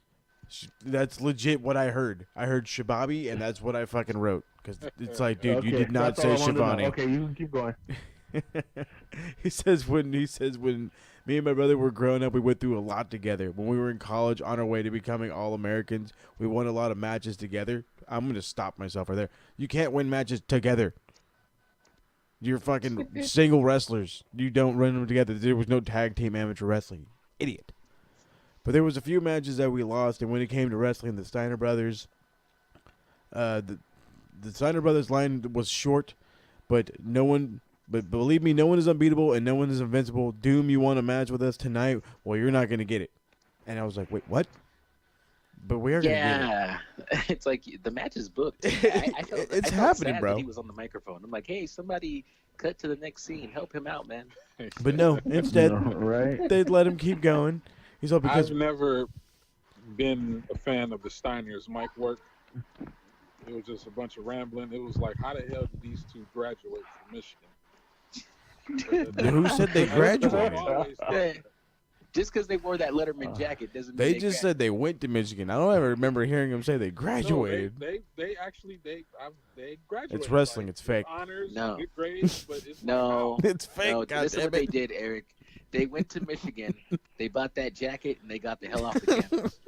That's legit what I heard. I heard Shababi, and that's what I fucking wrote. Because it's like, dude, you did not say Schiavone. Okay, you can keep going. He says when me and my brother were growing up, we went through a lot together. When we were in college on our way to becoming All-Americans, we won a lot of matches together. I'm going to stop myself right there. You can't win matches together. You're fucking single wrestlers. You don't run them together. There was no tag team amateur wrestling. Idiot. But there was a few matches that we lost, and when it came to wrestling, the Steiner brothers, the Steiner brothers line was short, but believe me, no one is unbeatable and no one is invincible. Doom, you want a match with us tonight? Well, you're not going to get it. And I was like, wait, what? But we are going to get it. Yeah, it's like the match is booked. I felt happening, sad bro. That he was on the microphone. I'm like, hey, somebody cut to the next scene. Help him out, man. But no, instead, right? They'd let him keep going. He's all because I've never been a fan of the Steiners' mic work. It was just a bunch of rambling. It was like, how the hell did these two graduate from Michigan? Who said they graduated? Just because they wore that Letterman jacket doesn't mean They just said they went to Michigan. I don't ever remember hearing them say they graduated. No, they graduated. It's wrestling. Like, it's fake. Honors, No. good grades, but it's No, It's fake. no. God This is damn what they it. did, Eric. They went to Michigan. They bought that jacket and they got the hell off the campus.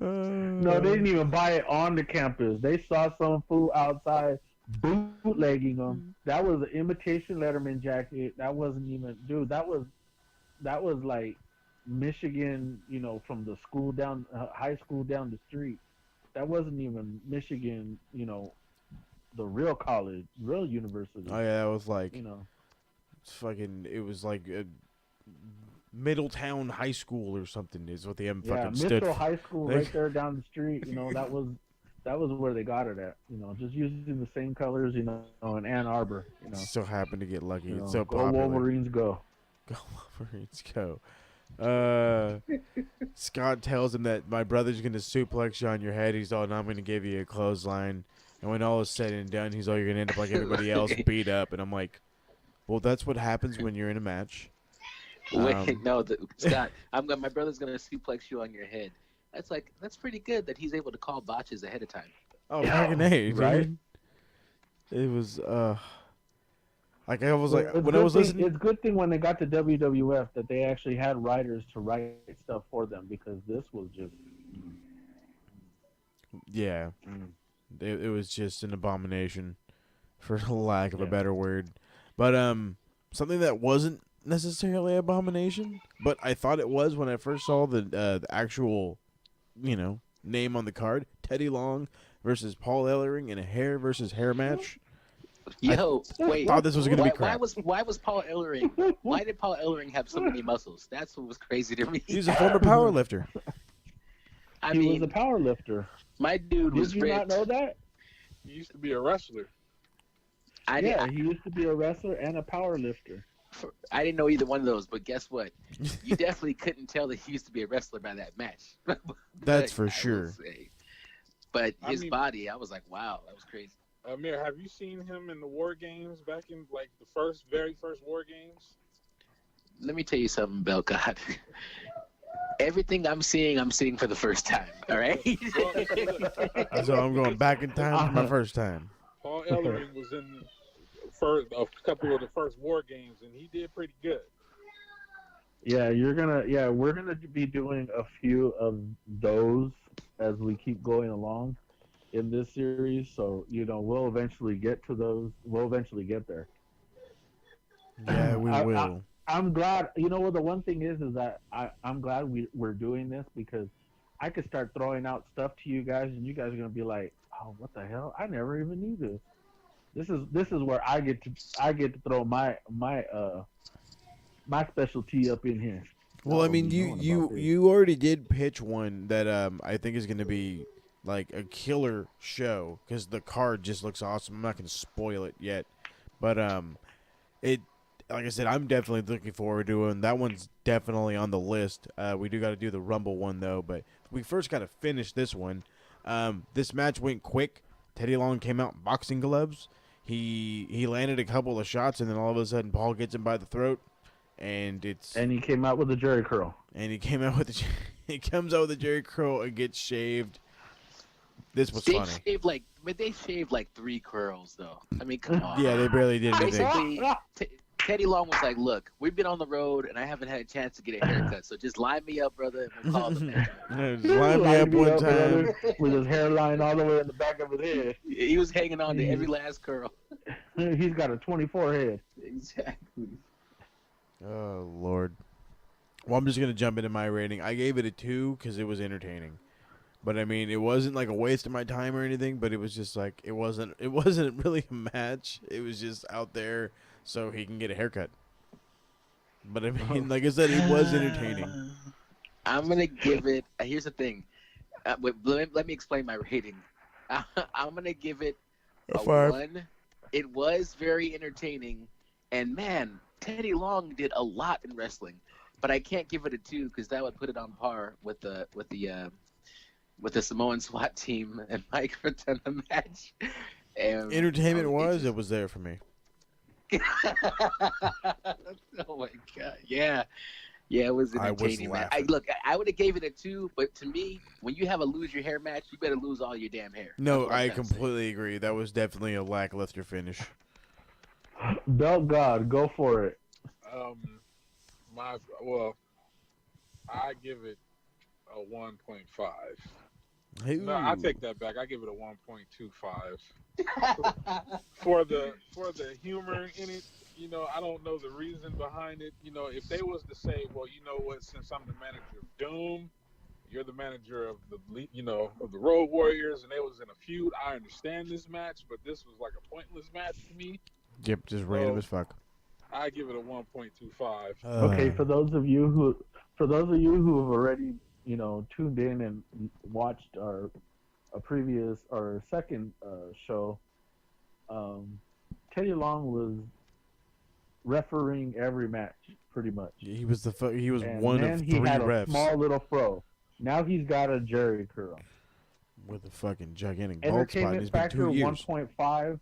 No, they didn't even buy it on the campus. They saw some fool outside bootlegging them. That was an imitation Letterman jacket. That wasn't even, dude. That was like Michigan, from the school down, high school down the street. That wasn't even Michigan, the real college, real university. Oh yeah, that was like, It was like Middletown High School or something is what the M yeah, fucking stood Mitchell for. High School right there down the street. That was where they got it at. Just using the same colors, in Ann Arbor. So happened to get lucky. It's so go popular. Wolverines, go. Go Wolverines, go. Scott tells him that my brother's going to suplex you on your head. He's all, and I'm going to give you a clothesline. And when all is said and done, he's all, you're going to end up like everybody else, beat up. And I'm like, well, that's what happens when you're in a match. Wait, no, Scott. My brother's gonna suplex you on your head. That's pretty good that he's able to call botches ahead of time. Oh, fucking A, right? dude. It was like I was like It's when I was listening. It's a good thing when they got to WWF that they actually had writers to write stuff for them, because this was just Yeah, it was just an abomination, for lack of a better word. But something that wasn't necessarily Abomination, but I thought it was when I first saw the actual, name on the card. Teddy Long versus Paul Ellering in a hair versus hair match. Yo, wait. Thought this was going to be Why crap. was Paul Ellering? Why did Paul Ellering have so many muscles? That's what was crazy to me. He's a former power lifter. He was a power lifter. My dude was Did you not know that? He used to be a wrestler. He used to be a wrestler and a power lifter. I didn't know either one of those, but guess what? You definitely couldn't tell that he used to be a wrestler by that match. That's for sure. But his body, I was like, wow, that was crazy. Amir, have you seen him in the War Games back in like the very first War Games? Let me tell you something, Bell God. Everything I'm seeing for the first time. All right. So I'm going back in time for my first time. Paul Ellering was in a couple of the first War Games, and he did pretty good. Yeah, we're gonna be doing a few of those as we keep going along in this series. So we'll eventually get to those. We'll eventually get there. Yeah, we will. I'm glad. You know what? The one thing is that I'm glad we're doing this because I could start throwing out stuff to you guys, and you guys are gonna be like, "Oh, what the hell? I never even knew this." This is where I get to throw my specialty up in here. Well, I mean, you already did pitch one that I think is going to be like a killer show because the card just looks awesome. I'm not going to spoil it yet, but it like I said, I'm definitely looking forward to it. And that one's definitely on the list. We do got to do the Rumble one though, but we first got to finish this one. This match went quick. Teddy Long came out in boxing gloves. He landed a couple of shots, and then all of a sudden, Paul gets him by the throat, and he came out with a jerry curl. And he came out with he comes out with a jerry curl and gets shaved. This was funny. They shaved like 3 curls though. I mean, come on. Yeah, they barely did anything. Basically, Teddy Long was like, "Look, we've been on the road, and I haven't had a chance to get a haircut. So just line me up, brother, and we'll call the man." Just line me up one time with his hairline all the way in the back of his head. He was hanging on to every last curl. He's got a 24 head. Exactly. Oh Lord. Well, I'm just gonna jump into my rating. I gave it a 2 because it was entertaining. But I mean, it wasn't like a waste of my time or anything. But it was just like it wasn't really a match. It was just out there so he can get a haircut. But I mean, like I said, it was entertaining. I'm gonna give it. Here's the thing. Let me explain my rating. I'm gonna give it a 1. It was very entertaining, and man, Teddy Long did a lot in wrestling. But I can't give it a 2 because that would put it on par with the Samoan SWAT team and Mike Rotunda match. Entertainment wise, it was there for me. Oh my god! Yeah, it was entertaining, man. I would have gave it a 2, but to me, when you have a lose your hair match, you better lose all your damn hair. No, I completely agree. That was definitely a lackluster finish. Belt God, go for it. I give it a 1.5. Ooh. No, I take that back. I give it a 1.25. for the humor in it, I don't know the reason behind it. If they was to say, well, you know what, since I'm the manager of Doom, you're the manager of the of the Road Warriors, and they was in a feud, I understand this match, but this was like a pointless match to me. Yep, just random as fuck. I give it a 1.25. Okay, for those of you who have already tuned in and watched our second show, Teddy Long was refereeing every match pretty much. He was and one of 3 he had refs. A small little fro. Now he's got a jerry curl with a fucking gigantic bald spot. And it's been 2 years. 1.5.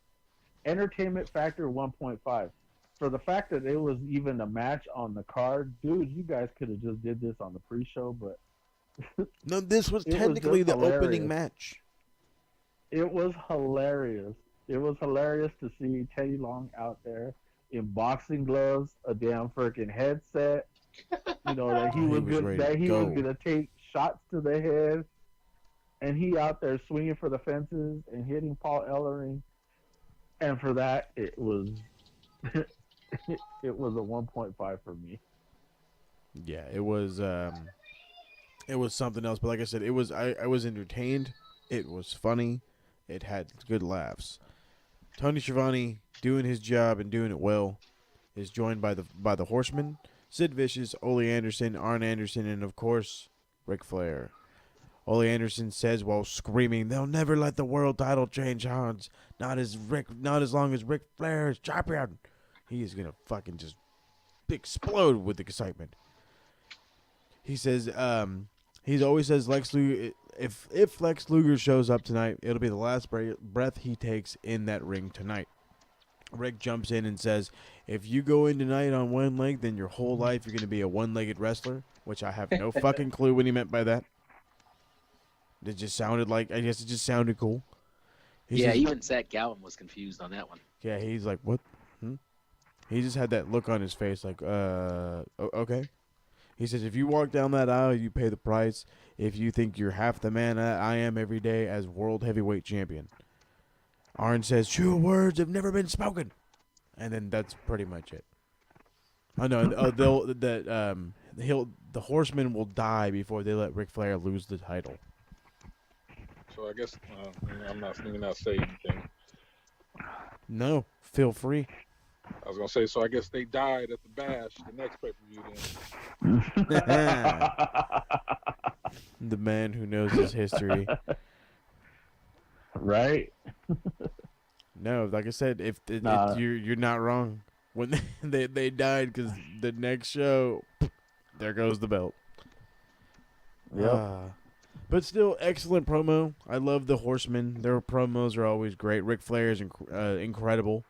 Entertainment factor 1.5. For the fact that it was even a match on the card, dude, you guys could have just did this on the pre-show, but no, this was technically the opening match. It was hilarious. It was hilarious to see Teddy Long out there in boxing gloves, a damn freaking headset. That he was gonna take shots to the head, and he out there swinging for the fences and hitting Paul Ellering. And for that, it was it was a 1.5 for me. Yeah, it was something else. But like I said, I was entertained. It was funny. It had good laughs. Tony Schiavone doing his job and doing it well is joined by the Horsemen, Sid Vicious, Ole Anderson, Arn Anderson, and of course Ric Flair. Ole Anderson says while screaming, "They'll never let the world title change hands. Not as long as Ric Flair is champion." He is gonna fucking just explode with excitement. He says, he always says Lex Luger. If Lex Luger shows up tonight, it'll be the last breath he takes in that ring tonight. Rick jumps in and says, "If you go in tonight on one leg, then your whole life you're going to be a one-legged wrestler," which I have no fucking clue what he meant by that. It just sounded like, I guess it just sounded cool. He says, even Zach Gowen was confused on that one. Yeah, he's like, "What?" He just had that look on his face like, okay. He says, "If you walk down that aisle, you pay the price. If you think you're half the man I am every day as world heavyweight champion." Arn says, "True words have never been spoken," and then that's pretty much it. Oh no, the Horsemen will die before they let Ric Flair lose the title. So I guess I'm not let me not say anything. No, feel free. I was gonna say, so I guess they died at the Bash, the next pay-per-view then. The man who knows his history. Right? No, like I said, if you're not wrong. When they died because the next show, there goes the belt. Yep. But still, excellent promo. I love the Horsemen. Their promos are always great. Ric Flair is incredible.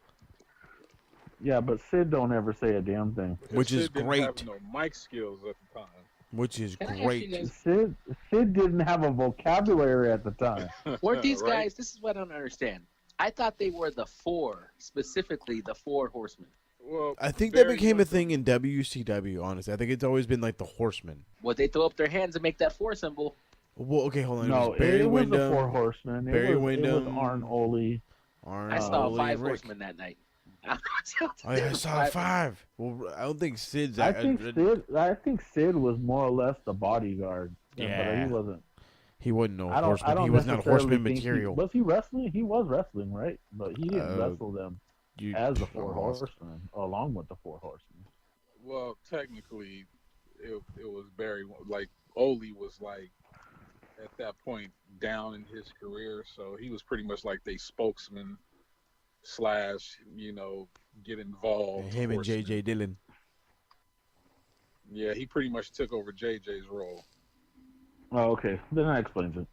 Yeah, but Sid don't ever say a damn thing. Which Sid is great. Didn't have no mic skills at the time. Which is great. Sid didn't have a vocabulary at the time. Weren't these Right? guys? This is what I don't understand. I thought they were the four, specifically the four horsemen. Well, I think that became a thing in WCW, honestly. I think it's always been like the Horsemen. Would they throw up their hands and make that four symbol? Well, okay, hold on. No, Barry it was Windham, the Four Horsemen. Barry It was Windham, Arn Ole. Arn, I saw Ole, five Rick. horsemen that night. I saw five. Well, I don't think Sid's. I think Sid was more or less the bodyguard. Yeah. But he wasn't. He wasn't no I horseman. He was not horseman material. Was he wrestling? He was wrestling, right? But he didn't wrestle them as the Four Horsemen, along with the Four Horsemen. Well, technically, it was Barry. Like Ole was like at that point down in his career, so he was pretty much like their spokesman / get involved. Him and JJ Dillon. Yeah, he pretty much took over JJ's role. Oh, okay. Then that explains it.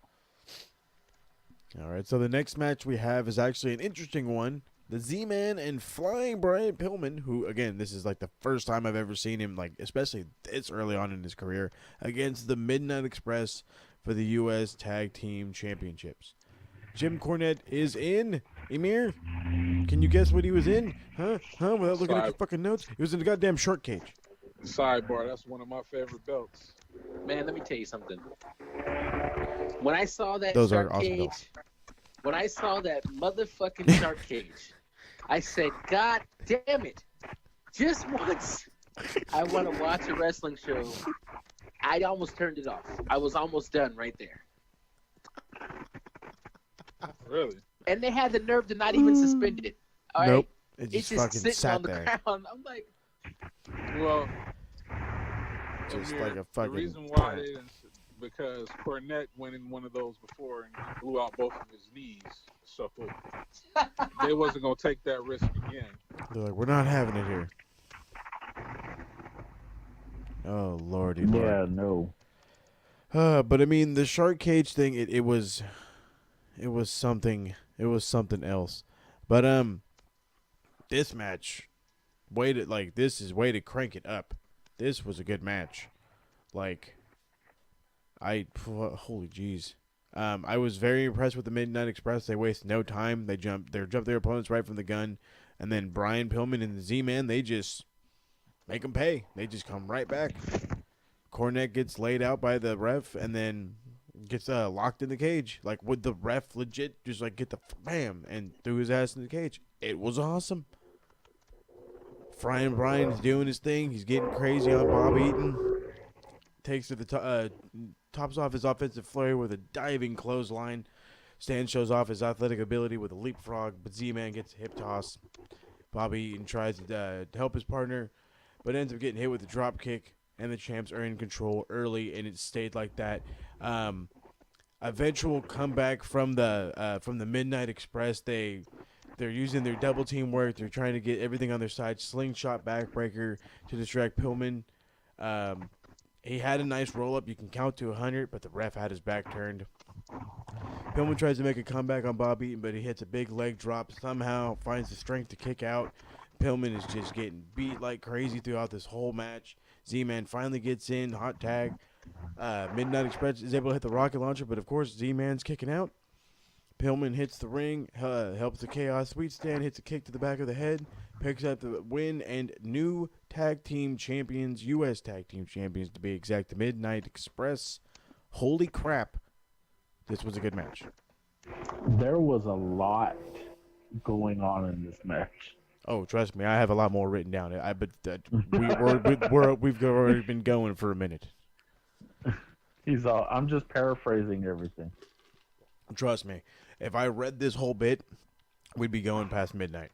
All right, so the next match we have is actually an interesting one. The Z-Man and Flying Brian Pillman, who, again, this is like the first time I've ever seen him, like especially this early on in his career, against the Midnight Express for the U.S. Tag Team Championships. Jim Cornette is in. Emir, can you guess what he was in? Huh? Without looking at your fucking notes? He was in the goddamn short cage. Sidebar, that's one of my favorite belts. Man, let me tell you something. When I saw that Those shark are awesome cage, belts. when I saw that motherfucking shark cage, I said, God damn it. Just once, I want to watch a wrestling show. I almost turned it off. I was almost done right there. Really? And they had the nerve to not even suspend it. All right? Nope. It It's just just fucking sitting sat on the there. ground. I'm like, Well, Just Amir, like a fucking. the reason why they didn't, because Cornette went in one of those before and he blew out both of his knees, so they wasn't gonna take that risk again. They're like, we're not having it here. Oh, lordy lord. Yeah, no. But I mean, the shark cage thing, it was something. It was something else. But this match, this is way to crank it up. This was a good match. Like, holy jeez. I was very impressed with the Midnight Express. They waste no time. They jump their opponents right from the gun, and then Brian Pillman and the Z-Man, they just make them pay. They just come right back. Cornette gets laid out by the ref, and then gets locked in the cage. Like, would the ref legit just like get the bam and threw his ass in the cage? It was awesome. Frying Brian's doing his thing. He's getting crazy on Bob Eaton. Takes to the tops off his offensive flurry with a diving clothesline. Stan shows off his athletic ability with a leapfrog, but Z-Man gets a hip toss. Bobby Eaton tries to help his partner, but ends up getting hit with a drop kick, and the champs are in control early, and it stayed like that. Eventual comeback from the Midnight Express. They're using their double team work. They're trying to get everything on their side. Slingshot backbreaker to distract Pillman. He had a nice roll up. You can count to 100, but the ref had his back turned. Pillman tries to make a comeback on Bob Eaton, but he hits a big leg drop. Somehow finds the strength to kick out. Pillman is just getting beat like crazy throughout this whole match. Z-Man finally gets in, hot tag. Midnight Express is able to hit the rocket launcher, but of course Z-Man's kicking out. Pillman hits the ring, helps the Chaos Sweet Stand, hits a kick to the back of the head, picks up the win, and new tag team champions, U.S. tag team champions to be exact, the Midnight Express. Holy crap. This was a good match. There was a lot going on in this match. Oh, trust me, I have a lot more written down. We've already been going for a minute. I'm just paraphrasing everything. Trust me, if I read this whole bit, we'd be going past midnight.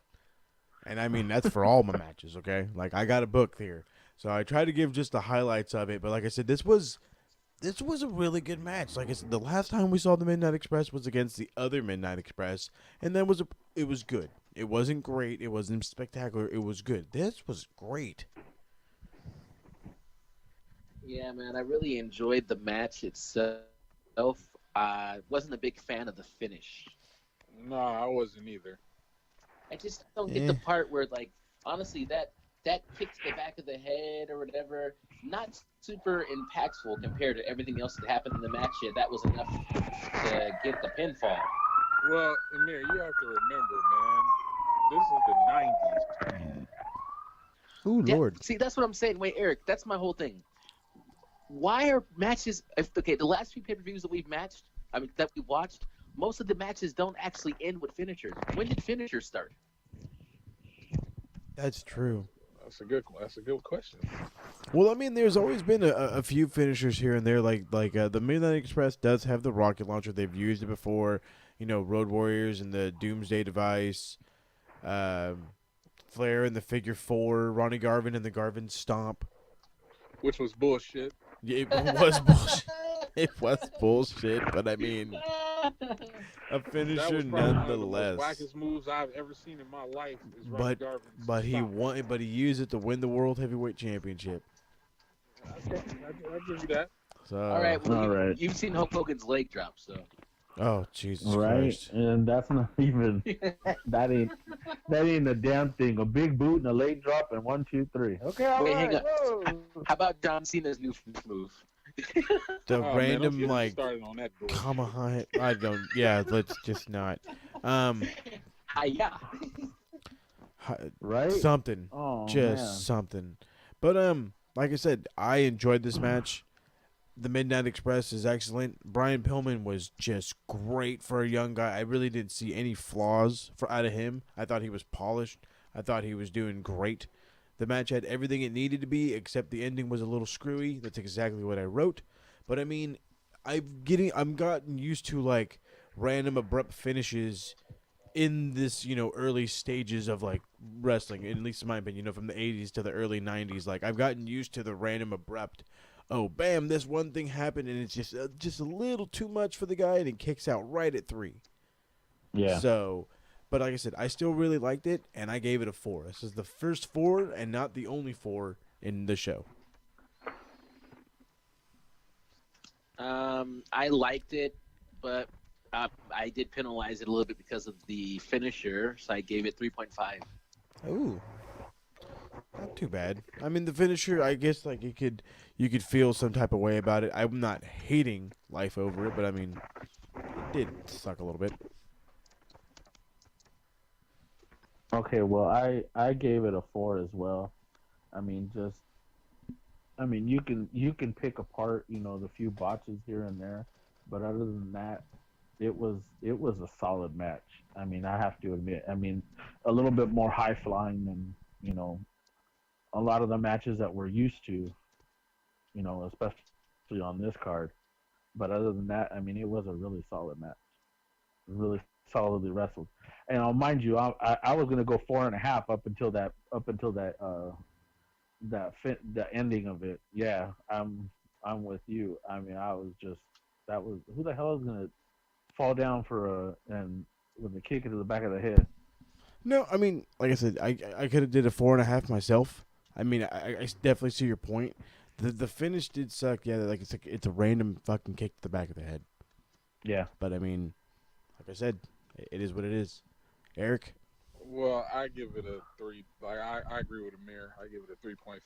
And I mean, that's for all my matches, okay? Like, I got a book here. So I try to give just the highlights of it. But like I said, this was a really good match. Like I said, the last time we saw the Midnight Express was against the other Midnight Express. And it was good. It wasn't great. It wasn't spectacular. It was good. This was great. Yeah, man, I really enjoyed the match itself. I wasn't a big fan of the finish. No, I wasn't either. I just don't get the part where, like, honestly, that kick to the back of the head or whatever, not super impactful compared to everything else that happened in the match yet. That was enough to get the pinfall. Well, Emir, you have to remember, man, this is the 90s. Ooh, Yeah, Lord. see, that's what I'm saying. Wait, Eric, that's my whole thing. Why are matches? The last few pay-per-views that that we watched, most of the matches don't actually end with finishers. When did finishers start? That's true. That's a good question. Well, I mean, there's always been a few finishers here and there. Like the Midnight Express does have the rocket launcher. They've used it before. You know, Road Warriors and the Doomsday Device. Flair and the Figure 4. Ronnie Garvin and the Garvin Stomp. Which was bullshit. Yeah, it was bullshit. It was bullshit, but I mean, a finisher nonetheless. One of the most wackest moves I've ever seen in my life is Ronnie Garvin's but he used it to win the World Heavyweight Championship. Okay, I'll give you that. So, all right, you've seen Hulk Hogan's leg drop, so. Oh, Jesus right, Christ. And that's not even that ain't a damn thing. A big boot and a leg drop and 1, 2, 3. Okay, all Wait, right. hang on. How about John Cena's new move? The random man, like Kamahai. I don't. Yeah, let's just not. Hiya. Right? Something. Oh, just man. something. But like I said, I enjoyed this match. The Midnight Express is excellent. Brian Pillman was just great for a young guy. I really didn't see any flaws out of him. I thought he was polished. I thought he was doing great. The match had everything it needed to be, except the ending was a little screwy. That's exactly what I wrote. But I mean, I'm gotten used to like random abrupt finishes in this, early stages of like wrestling. At least in my opinion, from the 80s to the early 90s. Like I've gotten used to the random abrupt. Oh, bam! This one thing happened, and it's just a little too much for the guy, and he kicks out right at 3. Yeah. So. But like I said, I still really liked it, and I gave it a 4. This is the first 4 and not the only 4 in the show. I liked it, but I did penalize it a little bit because of the finisher, so I gave it 3.5. Ooh. Not too bad. I mean, the finisher, I guess, like, you could feel some type of way about it. I'm not hating life over it, but I mean, it did suck a little bit. Okay, well, I gave it a 4 as well. I mean, you can pick apart, the few botches here and there, but other than that, it was a solid match. I mean, I have to admit. I mean, a little bit more high flying than a lot of the matches that we're used to, especially on this card. But other than that, I mean, it was a really solid match, really solidly wrestled. And mind you, I was gonna go 4.5 up until that the ending of it. Yeah, I'm with you. I mean, I was just that was who the hell is gonna fall down for and with a kick into the back of the head. No, I mean, like I said, I could have did a 4.5 myself. I mean, I definitely see your point. The finish did suck. Yeah, like it's a random fucking kick to the back of the head. Yeah, but I mean, like I said, it is what it is. Eric. Well, I give it a 3. Like I agree with Amir. I give it a 3.5.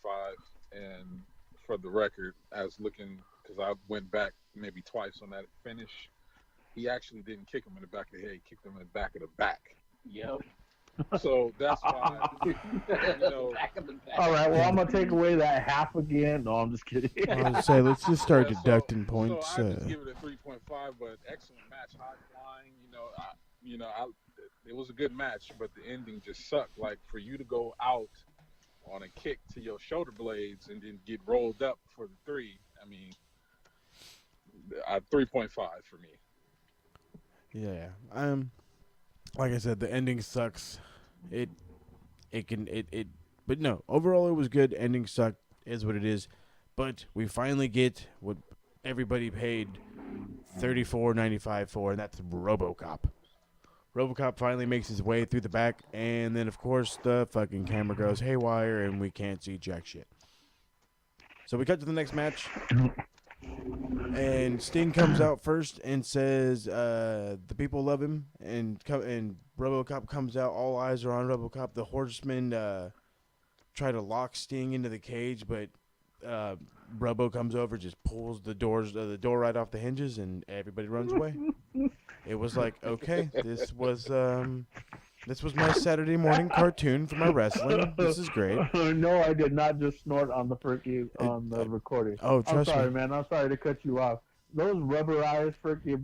And for the record, because I went back maybe twice on that finish, he actually didn't kick him in the back of the head. He kicked him in the back of the back. Yep. So that's why, Back of the back. All right, well, I'm gonna take away that half again. No, I'm just kidding. I was gonna say, let's just start deducting points. So I just give it a 3.5, but excellent match, high flying. It was a good match, but the ending just sucked. Like for you to go out on a kick to your shoulder blades and then get rolled up for the 3. I mean, 3.5 for me. Yeah. Like I said, the ending sucks. But no, overall it was good. Ending sucked, is what it is. But we finally get what everybody paid $34.95 for, and that's Robo Cop. Robo Cop finally makes his way through the back, and then of course the fucking camera goes haywire, and we can't see jack shit. So we cut to the next match. And Sting comes out first and says the people love him, and RoboCop comes out. All eyes are on RoboCop. The Horsemen try to lock Sting into the cage, but Robo comes over, just pulls the door right off the hinges, and everybody runs away. It was like, okay, this was my Saturday morning cartoon for my wrestling. This is great. No, I did not just snort on the recording. Oh, trust I'm sorry, me. man. I'm sorry to cut you off. Those rubberized freaking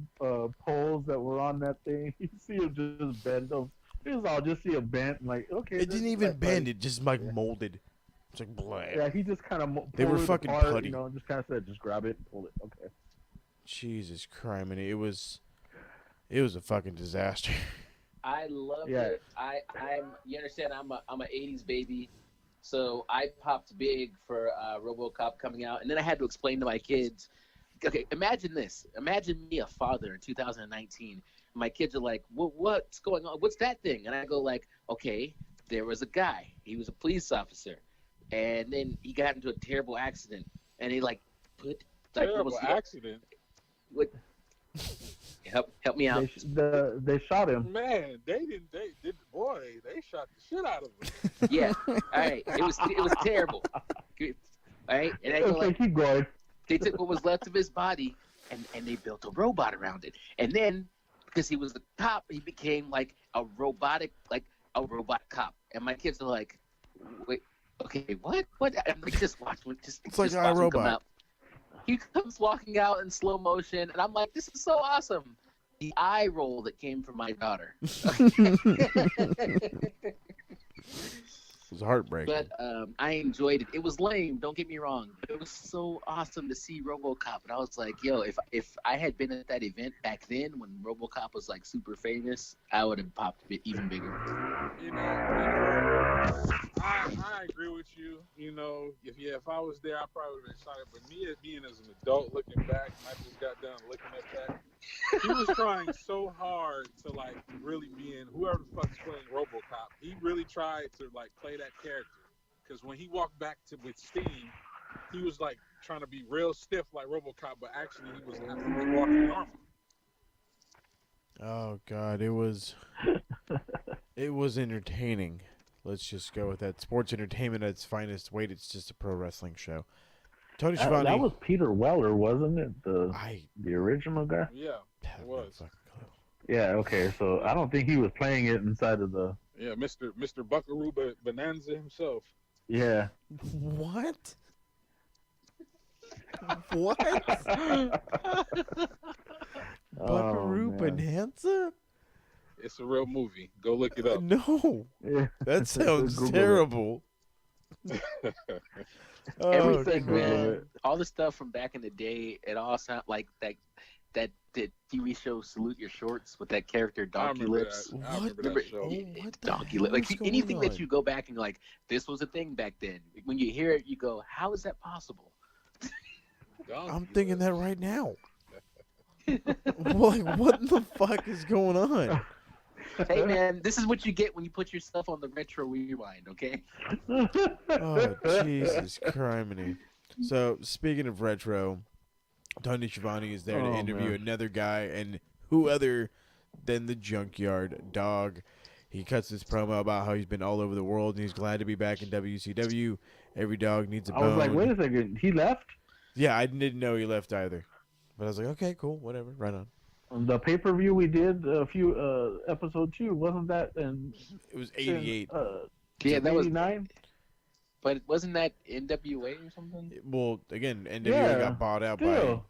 poles that were on that thing, you see them just bend them. It was all just see a bent, like, okay. It didn't even bend. It just molded. It's like blah. Yeah, he just kind of They were fucking apart, putty. Just kind of said, just grab it and pull it. Okay. Jesus Christ, man. It was a fucking disaster. I love it. You understand? I'm a '80s baby, so I popped big for RoboCop coming out, and then I had to explain to my kids. Okay, imagine this. Imagine me, a father, in 2019. My kids are like, "What's going on? What's that thing?" And I go like, "Okay, there was a guy. He was a police officer, and then he got into a terrible accident, and he terrible accident. What? Help me out. They shot him. Man, they shot the shit out of him. Yeah. All right. It was terrible. All right. And I go like, keep going. They took what was left of his body and they built a robot around it. And then because he was the cop, he became like a robot cop. And my kids are like, wait, okay, what? And we just watch him. It's like watch him come iRobot. out. He comes walking out in slow motion, and I'm like, this is so awesome. The eye roll that came from my daughter. It was heartbreaking. But I enjoyed it. It was lame, don't get me wrong. But it was so awesome to see RoboCop. And I was like, yo, if I had been at that event back then when RoboCop was like super famous, I would have popped a bit even bigger. I agree with you. If I was there, I probably would have been excited. But me being as an adult looking back, and I just got done looking at that. He was trying so hard to like really be in whoever the fuck's playing RoboCop. He really tried to like play that character because when he walked back with Sting, he was like trying to be real stiff like RoboCop, but actually he was walking normal. Oh God, it was entertaining. Let's just go with that. Sports entertainment at its finest. Wait, it's just a pro wrestling show. Tony Schiavone. That was Peter Weller, wasn't it? The original guy? Yeah, it was. Yeah, okay. So I don't think he was playing it inside of the... Yeah, Mr. Buckaroo Bonanza himself. Yeah. What? What? Buckaroo Bonanza? It's a real movie. Go look it up. No. That sounds terrible. Everything, God. man. All the stuff from back in the day, it all sound like that TV show Salute Your Shorts with that character Donkey Lips. I remember that show. What the Donkey hell Lips. Like is going anything on? that you go back and like, this was a thing back then. When you hear it, you go, how is that possible? I'm thinking that right now. Like, what the fuck is going on? Hey, man, this is what you get when you put yourself on the Retro Rewind, okay? Oh, Jesus criminy. So, speaking of retro, Tony Schiavone is there to interview another guy, and who other than the Junkyard Dog. He cuts this promo about how he's been all over the world, and he's glad to be back in WCW. Every dog needs a bone. I was like, wait a second, he left? Yeah, I didn't know he left either. But I was like, okay, cool, whatever, right on. The pay-per-view we did a few episode 2, wasn't that in It was 88. Yeah, that was 89? But wasn't that NWA or something? Well, again, NWA got bought out still.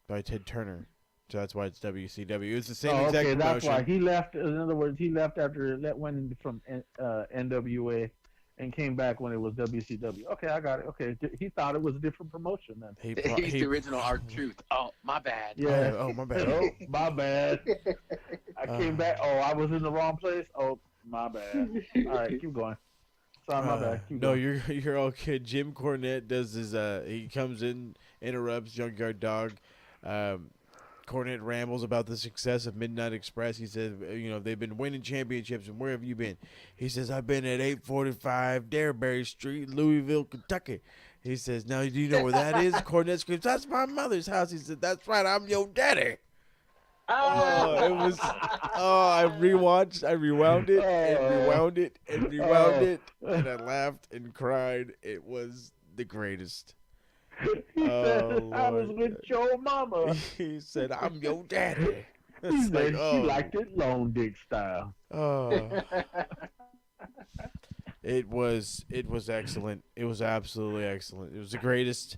by Ted Turner. So that's why it's WCW. It's the same Oh, exact okay, promotion. that's why he left. In other words, he left after that went from NWA and came back when it was WCW. Okay, I got it. Okay, he thought it was a different promotion then. He's the original R-Truth. Oh, my bad. Yeah. Oh, my bad. Oh, my bad. I came back. Oh, I was in the wrong place. Oh, my bad. All right, keep going. Sorry, my bad. Keep No, going. you're all good. Jim Cornette does his. He comes in, interrupts Junkyard Dog. Cornette rambles about the success of Midnight Express. He says, they've been winning championships, and where have you been? He says, I've been at 845 Dareberry Street, Louisville, Kentucky. He says, now, do you know where that is? Cornette screams, that's my mother's house. He said, that's right, I'm your daddy. I rewound it, and I laughed and cried. It was the greatest. He said, I was with your mama. He said, I'm your daddy. He said she liked it long dick style. It was excellent. It was absolutely excellent. It was the greatest.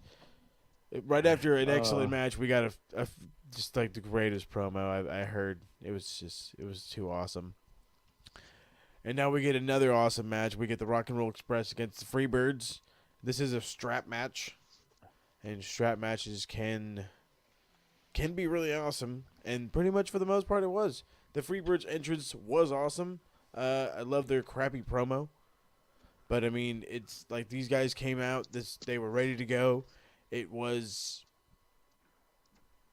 Right after an excellent match, we got a just like the greatest promo I heard. It was too awesome. And now we get another awesome match. We get the Rock and Roll Express against the Freebirds. This is a strap match. And strap matches can be really awesome, and pretty much for the most part it was. The Freebirds entrance was awesome. I love their crappy promo, but I mean, it's like these guys came out. They were ready to go. It was.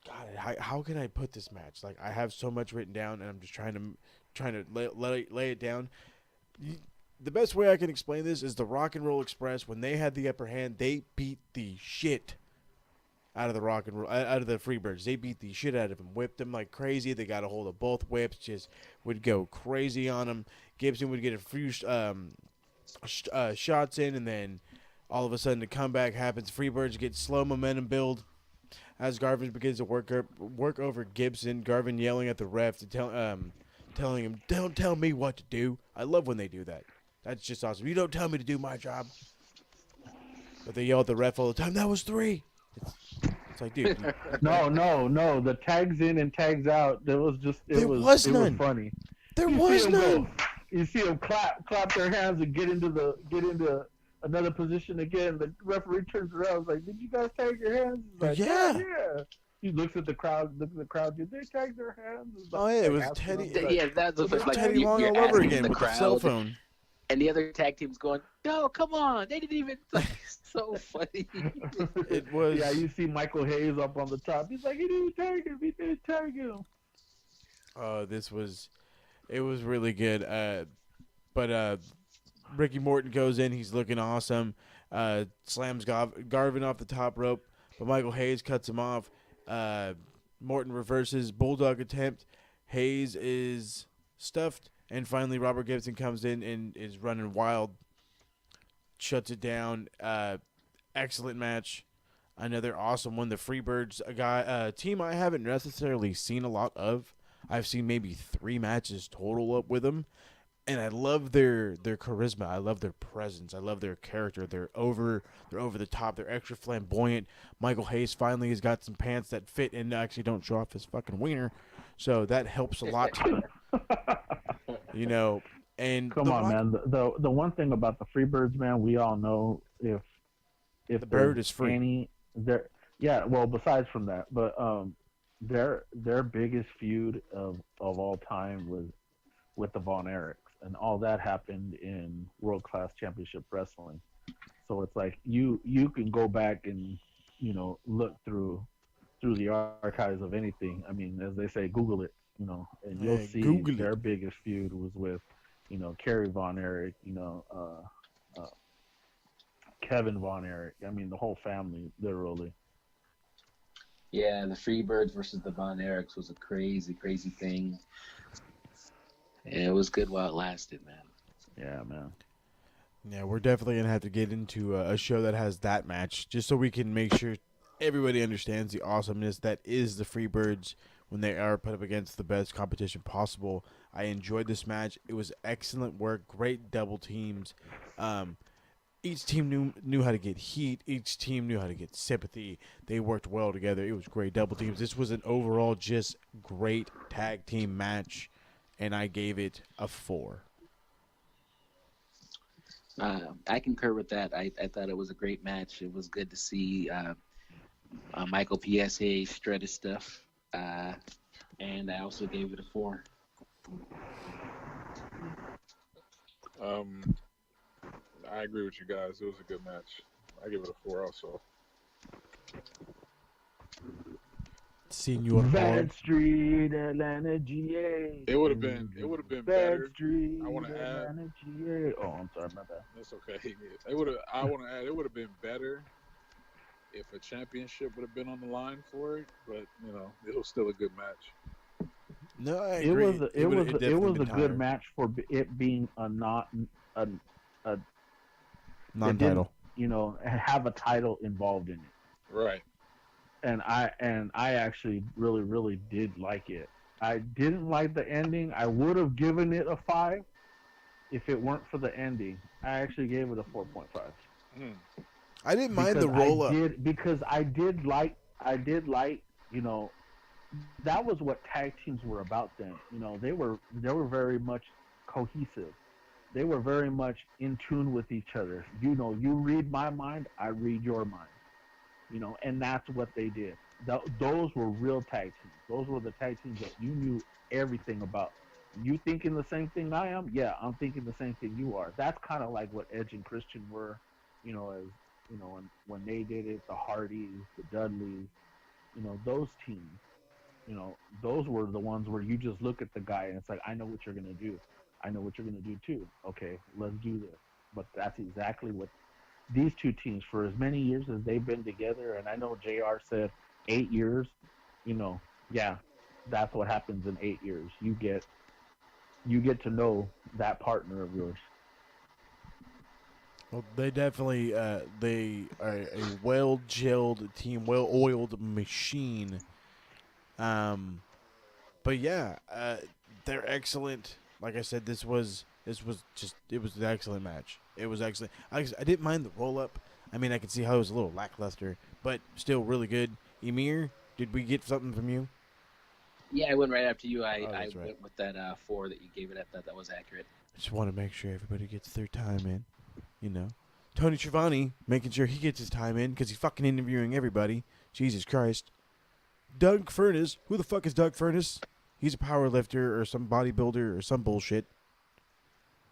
God, how can I put this match? Like, I have so much written down, and I'm just trying to lay it down. The best way I can explain this is the Rock and Roll Express. When they had the upper hand, they beat the shit out of the Freebirds. They beat the shit out of them, whipped them like crazy. They got a hold of both whips, just would go crazy on them. Gibson would get a few shots in, and then all of a sudden the comeback happens. Freebirds get slow momentum build as Garvin begins to work over Gibson. Garvin yelling at the ref to telling him, "Don't tell me what to do." I love when they do that. That's just awesome. You don't tell me to do my job. But they yell at the ref all the time. That was 3. It's like, dude. No. The tags in and tags out. It was none. funny. There was none. You see them clap their hands and get into another position again. The referee turns around. And is like, did you guys tag your hands? Like, yeah. He looks at the crowd. Did they tag their hands? Oh yeah, it was Teddy. Yeah, that's like Teddy Long all over again with the cell phone. And the other tag team's going, no, come on. They didn't even. Like, so funny. It was. Yeah, you see Michael Hayes up on the top. He's like, he didn't tag him. He didn't tag him. It was really good. But Ricky Morton goes in. He's looking awesome. Slams Garvin off the top rope, but Michael Hayes cuts him off. Morton reverses bulldog attempt. Hayes is stuffed. And finally, Robert Gibson comes in and is running wild, shuts it down. Excellent match. Another awesome one. The Freebirds, a team I haven't necessarily seen a lot of. I've seen maybe 3 matches total up with them. And I love their charisma. I love their presence. I love their character. They're over the top. They're extra flamboyant. Michael Hayes finally has got some pants that fit and actually don't show off his fucking wiener. So that helps a lot. And Come on, man. The one thing about the Freebirds, man, we all know if the bird there's is free. any there, yeah. Well, besides from that, but their biggest feud of all time was with the Von Erichs, and all that happened in World Class Championship Wrestling. So it's like you can go back and look through the archives of anything. I mean, as they say, Google it, and you'll Yeah, see Google their it. biggest feud was with, Kerry Von Erich, Kevin Von Erich. I mean, the whole family, literally. Yeah, the Freebirds versus the Von Erichs was a crazy, crazy thing. And it was good while it lasted, man. Yeah, man. Yeah, we're definitely going to have to get into a show that has that match just so we can make sure everybody understands the awesomeness that is the Freebirds when they are put up against the best competition possible. I enjoyed this match. It was excellent work, great double teams. Each team knew how to get heat. Each team knew how to get sympathy. They worked well together. It was great double teams. This was an overall just great tag team match, and I gave it a 4. I concur with that. I thought it was a great match. It was good to see Michael PSA shred his stuff. And I also gave it a 4. I agree with you guys. It was a good match. I give it a 4 also. Senor Bad Street, Atlanta, GA. It would have been Bad better. Street, I want to add. Atlanta, GA. Oh, I'm sorry, my bad. That's okay. I want to add. It would have been better if a championship would have been on the line for it. But it was still a good match. No, I It agree. was it was definitely a been good higher. match for it being a Non-title. Have a title involved in it. Right. And I actually really did like it. I didn't like the ending. I would have given it a 5 if it weren't for the ending. I actually gave it a 4.5. I didn't mind the roll up. Because I did like that was what tag teams were about then. They were very much cohesive. They were very much in tune with each other. You read my mind, I read your mind. And that's what they did. Those were real tag teams. Those were the tag teams that you knew everything about. You thinking the same thing I am? Yeah, I'm thinking the same thing you are. That's kind of like what Edge and Christian were, when they did it, the Hardys, the Dudleys, those teams. Those were the ones where you just look at the guy and it's like, I know what you're going to do. I know what you're going to do too. Okay, let's do this. But that's exactly what these two teams, for as many years as they've been together, and I know JR said 8 years, yeah, that's what happens in 8 years. You get to know that partner of yours. Well, they definitely they are a well-gelled team, well-oiled machine. But yeah, they're excellent. Like I said, it was an excellent match. It was excellent. I didn't mind the roll-up. I mean, I could see how it was a little lackluster, but still really good. Emir, did we get something from you? Yeah, I went right after you. I right. went with that 4 that you gave it. I thought that was accurate. Just want to make sure everybody gets their time in. Tony Schiavone making sure he gets his time in because he's fucking interviewing everybody. Jesus Christ. Doug Furnace. Who the fuck is Doug Furnace? He's a power lifter or some bodybuilder or some bullshit.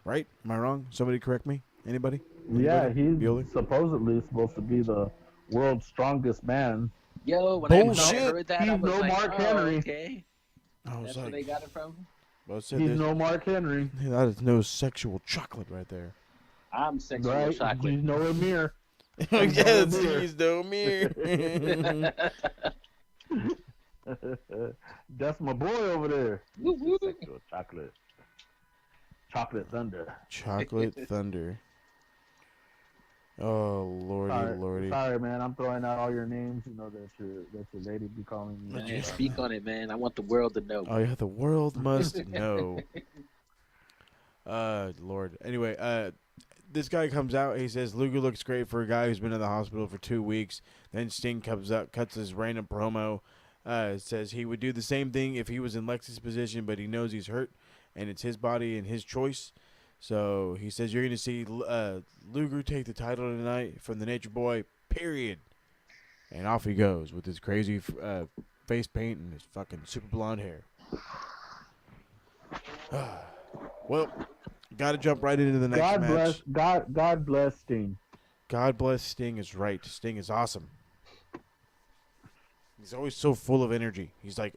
Right? Am I wrong? Somebody correct me? Anybody? Yeah, he's supposedly supposed to be the world's strongest man. Yo, when Bullshit. I heard that, I He's was no like, Mark Henry. Okay. That's where they got it from? He's no Mark Henry. That is no sexual chocolate right there. I'm sexual Right? chocolate. He's no Amir. Yes, he's no Amir. That's my boy over there. Sexual chocolate. Chocolate Thunder. Chocolate Thunder. Oh, lordy. Sorry, man. I'm throwing out all your names. That your lady be calling you. Man, speak on it, man. I want the world to know. Oh, yeah, the world must know. Lord. Anyway, this guy comes out. He says, Luger looks great for a guy who's been in the hospital for 2 weeks. Then Sting comes up, cuts his random promo. Says he would do the same thing if he was in Lex's position, but he knows he's hurt, and it's his body and his choice. So he says you're going to see Luger take the title tonight from the Nature Boy, period. And off he goes with his crazy face paint and his fucking super blonde hair. Well, got to jump right into the next match. God bless Sting. God bless Sting is right. Sting is awesome. He's always so full of energy. He's like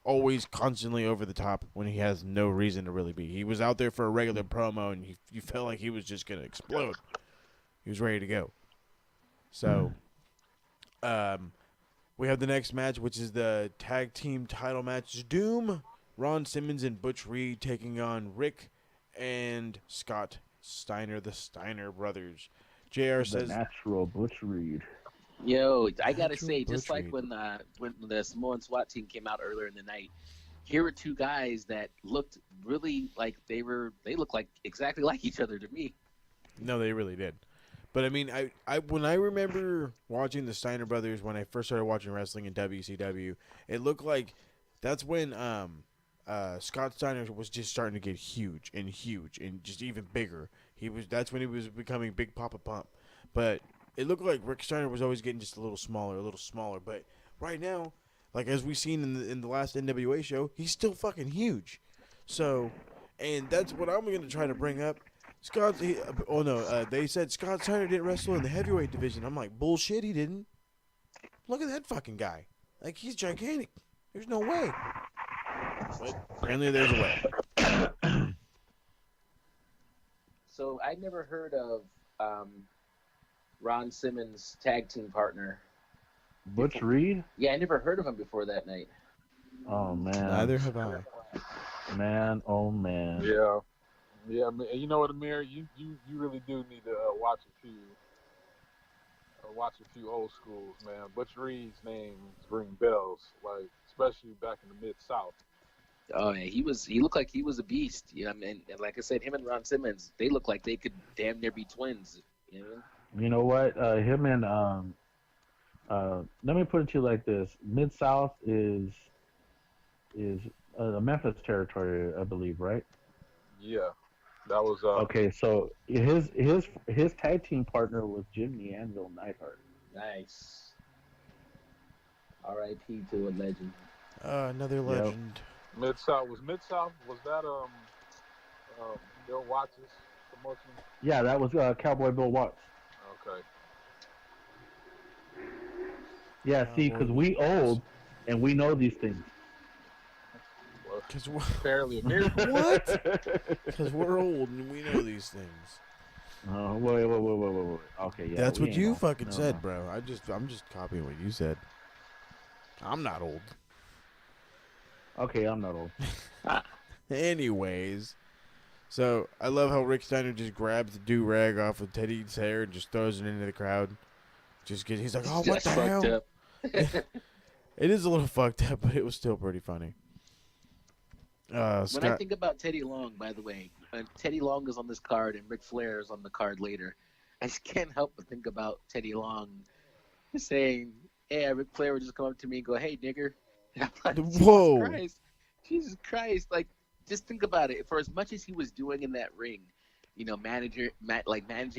always constantly over the top when he has no reason to really be. He was out there for a regular promo, and you felt like he was just going to explode. He was ready to go. So, we have the next match, which is the tag team title match. Doom, Ron Simmons and Butch Reed taking on Rick and Scott Steiner, the Steiner brothers. JR says... The natural Butch Reed. Yo, I gotta say, just like when the Samoan SWAT team came out earlier in the night, here were two guys that looked really like they looked like exactly like each other to me. No, they really did. But I mean, I when I remember watching the Steiner brothers when I first started watching wrestling in WCW, it looked like that's when Scott Steiner was just starting to get huge and just even bigger. That's when he was becoming Big Papa Pump. But it looked like Rick Steiner was always getting just a little smaller. But right now, like as we've seen in the last NWA show, he's still fucking huge. So, and that's what I'm going to try to bring up. They said Scott Steiner didn't wrestle in the heavyweight division. I'm like, bullshit, he didn't. Look at that fucking guy. Like, he's gigantic. There's no way. But apparently there's a way. So I never heard of Ron Simmons' tag team partner. Butch Reed? Yeah, I never heard of him before that night. Oh, man. Neither have I. Man, oh, man. Yeah. Yeah, you know what, Amir? You really do need to watch a few old schools, man. Butch Reed's names ring bells, like especially back in the Mid-South. Oh yeah, he looked like he was a beast. You know, and like I said, him and Ron Simmons, they look like they could damn near be twins. You know? You know what? Him and let me put it to you like this: Mid-South is Memphis territory, I believe, right? Yeah, that was okay. So his tag team partner was Jimmy Anvil Neidhart. Nice. R.I.P. to a legend. Another legend. Mid-South was that Bill Watts' promotion? Yeah, that was Cowboy Bill Watts. Okay. Yeah, see, because we old and we know these things. Because fairly American. What? Because we're old and we know these things. Oh, wait. Okay, yeah. That's what you fucking said, bro. I'm just copying what you said. I'm not old. Okay, I'm not old. Anyways, so I love how Rick Steiner just grabs the do-rag off of Teddy's hair and just throws it into the crowd. He's like, oh, what the hell? It is a little fucked up, but it was still pretty funny. When I think about Teddy Long, by the way, Teddy Long is on this card and Ric Flair is on the card later. I just can't help but think about Teddy Long saying, hey, Ric Flair would just come up to me and go, hey, nigger. Like, whoa. Jesus Christ. Like, just think about it. For as much as he was doing in that ring, you know, managing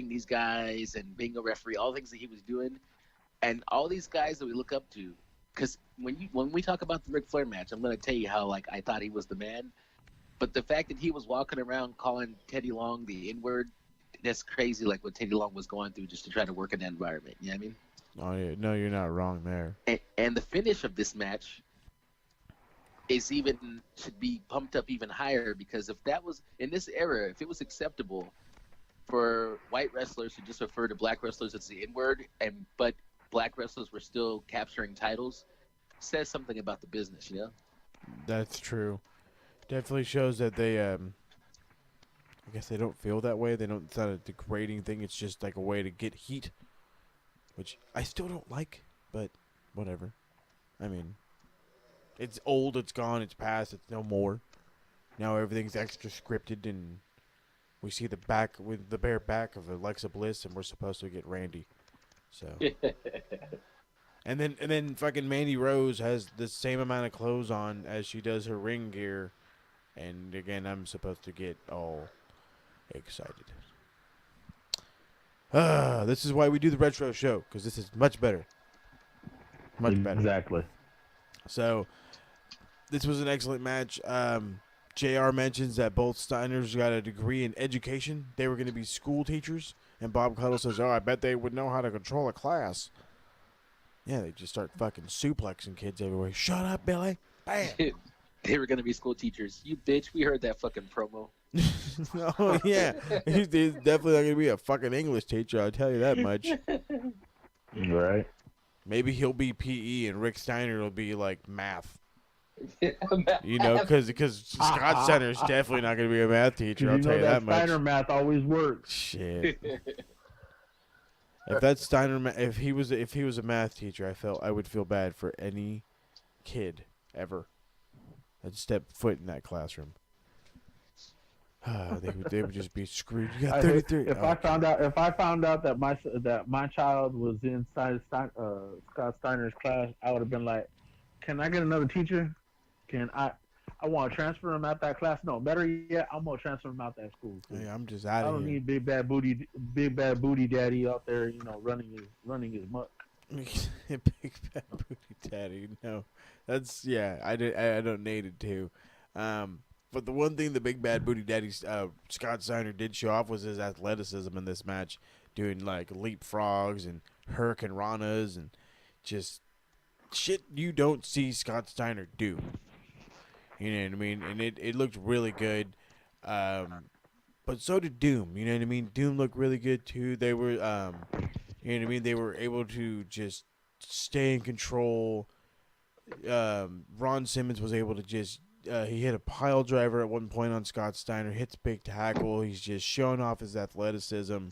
these guys and being a referee, all the things that he was doing, and all these guys that we look up to, because when we talk about the Ric Flair match, I'm going to tell you how, like, I thought he was the man. But the fact that he was walking around calling Teddy Long the N-word, that's crazy, like, what Teddy Long was going through just to try to work in that environment. You know what I mean? Oh, yeah. No, you're not wrong there. And the finish of this match should be pumped up even higher, because if that was, in this era, if it was acceptable for white wrestlers to just refer to black wrestlers as the N-word, but black wrestlers were still capturing titles, says something about the business, you know? That's true. Definitely shows that they, I guess they don't feel that way. It's not a degrading thing. It's just like a way to get heat, which I still don't like, but whatever. I mean, it's old, it's gone, it's past, it's no more. Now everything's extra scripted, and we see the bare back of Alexa Bliss, and we're supposed to get Randy. So, and then fucking Mandy Rose has the same amount of clothes on as she does her ring gear, and again I'm supposed to get all excited. This is why we do the retro show, because this is much better. Much better. Exactly. So, this was an excellent match. JR mentions that both Steiners got a degree in education. They were going to be school teachers. And Bob Cuddle says, I bet they would know how to control a class. Yeah, they just start fucking suplexing kids everywhere. Shut up, Billy. Bam. They were going to be school teachers. You bitch, we heard that fucking promo. Oh, yeah. He's definitely not going to be a fucking English teacher, I'll tell you that much. Right. Maybe he'll be PE and Rick Steiner will be, like, math. You know, because Scott Steiner is definitely not going to be a math teacher, I'll tell you that much. Steiner math always works. Shit. If that Steiner, if he was a math teacher, I would feel bad for any kid ever that stepped foot in that classroom. They would just be screwed. You got 33. If I found out that my child was in Scott Steiner's class, I would have been like, "Can I get another teacher? Can I want to transfer him out that class? No, better yet, I'm gonna transfer him out that school. Hey, I'm just out of here. I don't need big bad booty daddy out there, running his muck. Big bad booty daddy. No, that's I don't need it to. But the one thing the big bad booty daddy Scott Steiner did show off was his athleticism in this match, doing like leapfrogs and hurricane ranas and just shit you don't see Scott Steiner do. You know what I mean? And it looked really good. But so did Doom. You know what I mean? Doom looked really good too. They were, you know what I mean? They were able to just stay in control. Ron Simmons was able to just, he hit a pile driver at one point on Scott Steiner, hits a big tackle. He's just showing off his athleticism.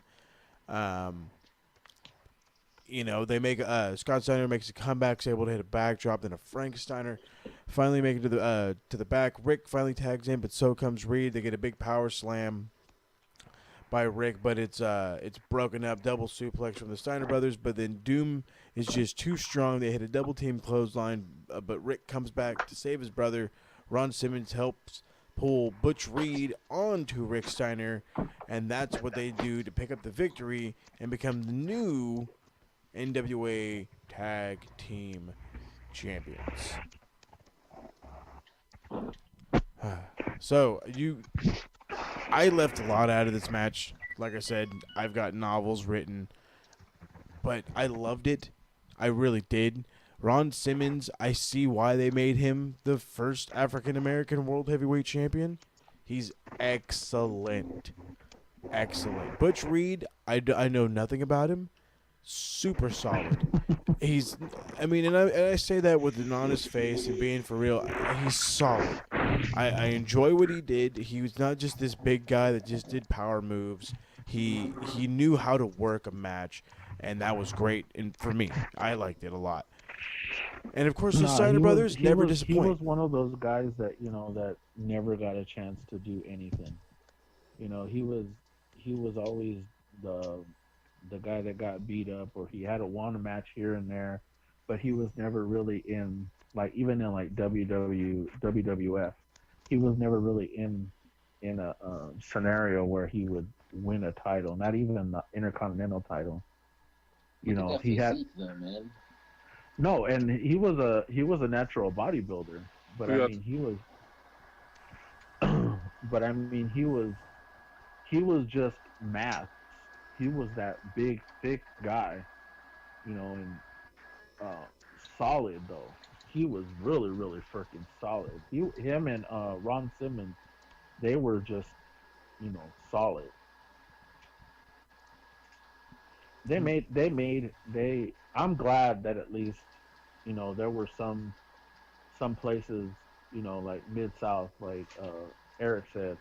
You know, they make Scott Steiner makes a comeback, is able to hit a backdrop, then a Frank Steiner finally make it to the back. Rick finally tags in, but so comes Reid. They get a big power slam by Rick, but it's broken up, double suplex from the Steiner brothers. But then Doom is just too strong. They hit a double team clothesline, but Rick comes back to save his brother. Ron Simmons helps pull Butch Reed onto Rick Steiner, and that's what they do to pick up the victory and become the new NWA Tag Team Champions. So, I left a lot out of this match. Like I said, I've got novels written, but I loved it. I really did. Ron Simmons, I see why they made him the first African-American World Heavyweight Champion. He's excellent. Excellent. Butch Reed, I know nothing about him. Super solid. And I say that with an honest face and being for real. He's solid. I enjoy what he did. He was not just this big guy that just did power moves. He knew how to work a match, and that was great. And for me, I liked it a lot. And of course, the Steiner brothers never disappoint. He was one of those guys that that never got a chance to do anything. He was always the guy that got beat up, or he had won a match here and there, but he was never really in even in WWF. He was never really in a scenario where he would win a title, not even the Intercontinental title. He had man. No, and he was a natural bodybuilder, but he was just math. He was that big, thick guy, and solid though. He was really, really freaking solid. Him and Ron Simmons, they were just, solid. I'm glad that at least, there were some places, like Mid-South, like Eric said,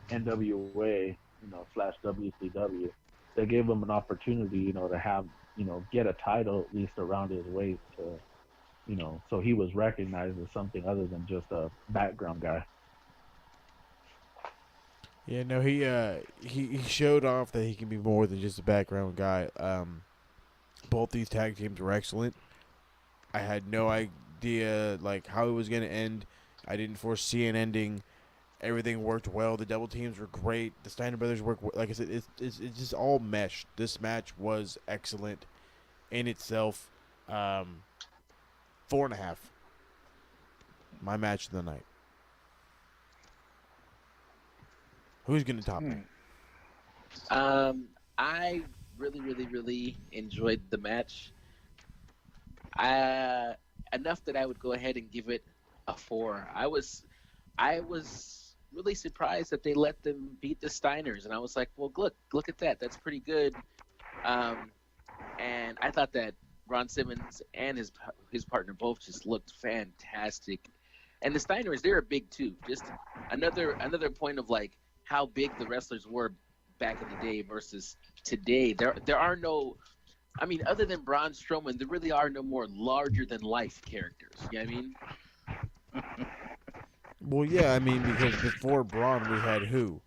NWA, / WCW, they gave him an opportunity, to have, get a title at least around his waist to, so he was recognized as something other than just a background guy. Yeah, no, he showed off that he can be more than just a background guy. Both these tag teams were excellent. I had no idea how it was going to end. I didn't foresee an ending, Everything worked well. The double teams were great. The Steiner brothers worked. Like I said, it's just all meshed. This match was excellent in itself. 4.5. My match of the night. Who's gonna top me? I really enjoyed the match. Enough that I would go ahead and give it a 4. I was really surprised that they let them beat the Steiners, and I was like, well, look at that. That's pretty good. And I thought that Ron Simmons and his partner both just looked fantastic. And the Steiners, they're big too. Just another point of like how big the wrestlers were back in the day versus today. There are no, I mean, other than Braun Strowman, there really are no more larger than life characters. You know what I mean? Well, yeah, I mean, because before Braun, we had who?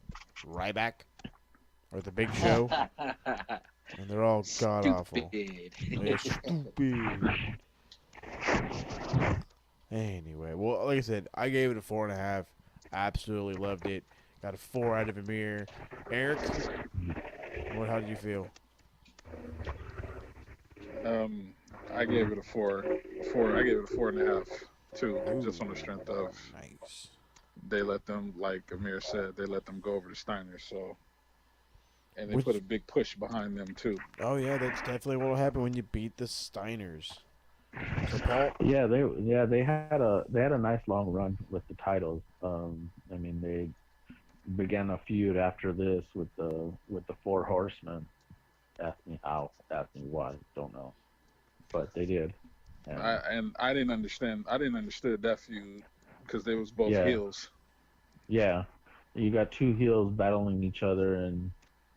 Ryback? Or The Big Show? And they're all god-awful. Yeah, stupid. Anyway, well, like I said, I gave it a 4.5. Absolutely loved it. Got a 4 out of Emir. Eric, how did you feel? I gave it a 4. I gave it a 4.5 too, just on the strength of nice. They let them, like Amir said, they let them go over the Steiners. So, and they put a big push behind them too. Oh yeah, that's definitely what will happen when you beat the Steiners. So Paul? Yeah, they had a nice long run with the titles. I mean, they began a feud after this with the 4 Horsemen. Ask me how, ask me why, don't know, but they did. And I didn't understand that feud because they was both heels. Yeah, you got 2 heels battling each other, and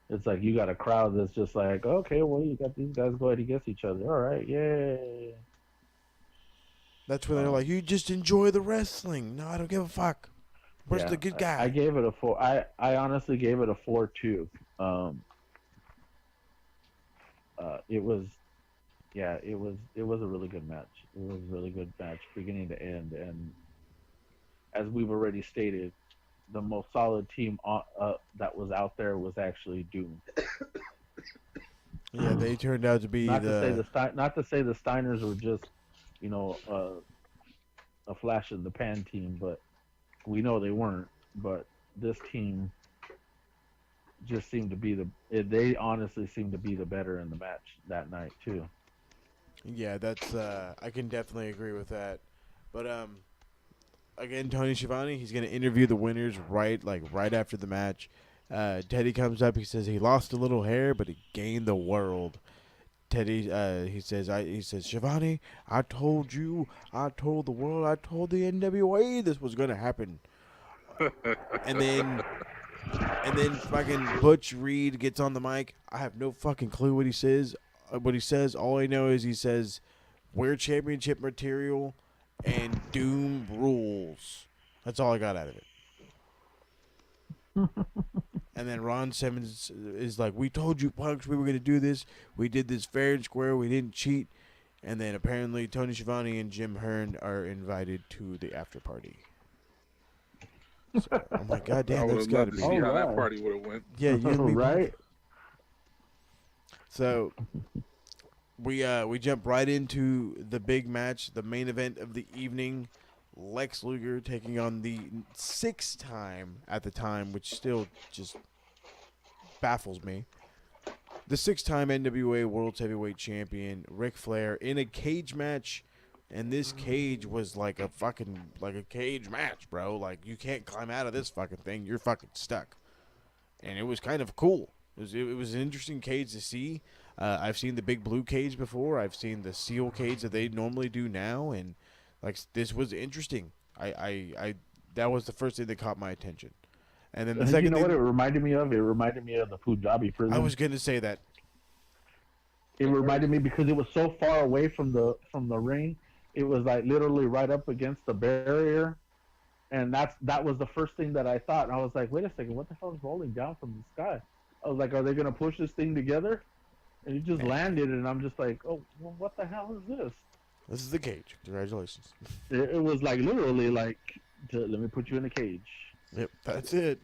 it's like you got a crowd that's just like, okay, well, you got these guys going against each other. All right, yay. That's when they're like, you just enjoy the wrestling. No, I don't give a fuck. Where's the good guy? I gave it a 4. I honestly gave it a 4 too. It was a really good match. It was a really good match, beginning to end. And as we've already stated, the most solid team that was out there was actually Doom. Yeah, they turned out to be not to say the Steiners were just, a flash in the pan team, but we know they weren't. But this team just seemed to be they honestly seemed to be the better in the match that night too. Yeah, that's I can definitely agree with that. But again, Tony Schiavone, he's gonna interview the winners right after the match. Teddy comes up, he says he lost a little hair, but he gained the world. Teddy, he says, Schiavone, I told you, I told the world, I told the NWA this was gonna happen. And then fucking Butch Reed gets on the mic. I have no fucking clue what he says. All I know is he says, we're championship material and Doom rules. That's all I got out of it. And then Ron Simmons is like, we told you, punks, we were going to do this. We did this fair and square. We didn't cheat. And then apparently Tony Schiavone and Jim Hearn are invited to the after party. So, I'm like, God damn, that's got to be. See how that party would have went. Yeah, you and me right. So we jump right into the big match, the main event of the evening. Lex Luger taking on the 6-time at the time, which still just baffles me. The 6-time NWA World Heavyweight Champion Ric Flair in a cage match. And this cage was like a cage match, bro. Like, you can't climb out of this fucking thing. You're fucking stuck. And it was kind of cool. It was an interesting cage to see. I've seen the big blue cage before. I've seen the seal cage that they normally do now. And, like, this was interesting. I that was the first thing that caught my attention. And then the second thing, what it reminded me of? It reminded me of the Punjabi prison. I was going to say that. It reminded me because it was so far away from the ring. It was like literally right up against the barrier, and that was the first thing that I thought. And I was like, wait a second, what the hell is rolling down from the sky? I was like, are they gonna push this thing together? And it just landed, and I'm just like, oh, well, what the hell is this? This is the cage. Congratulations. It was like literally like, let me put you in a cage. Yep, that's it.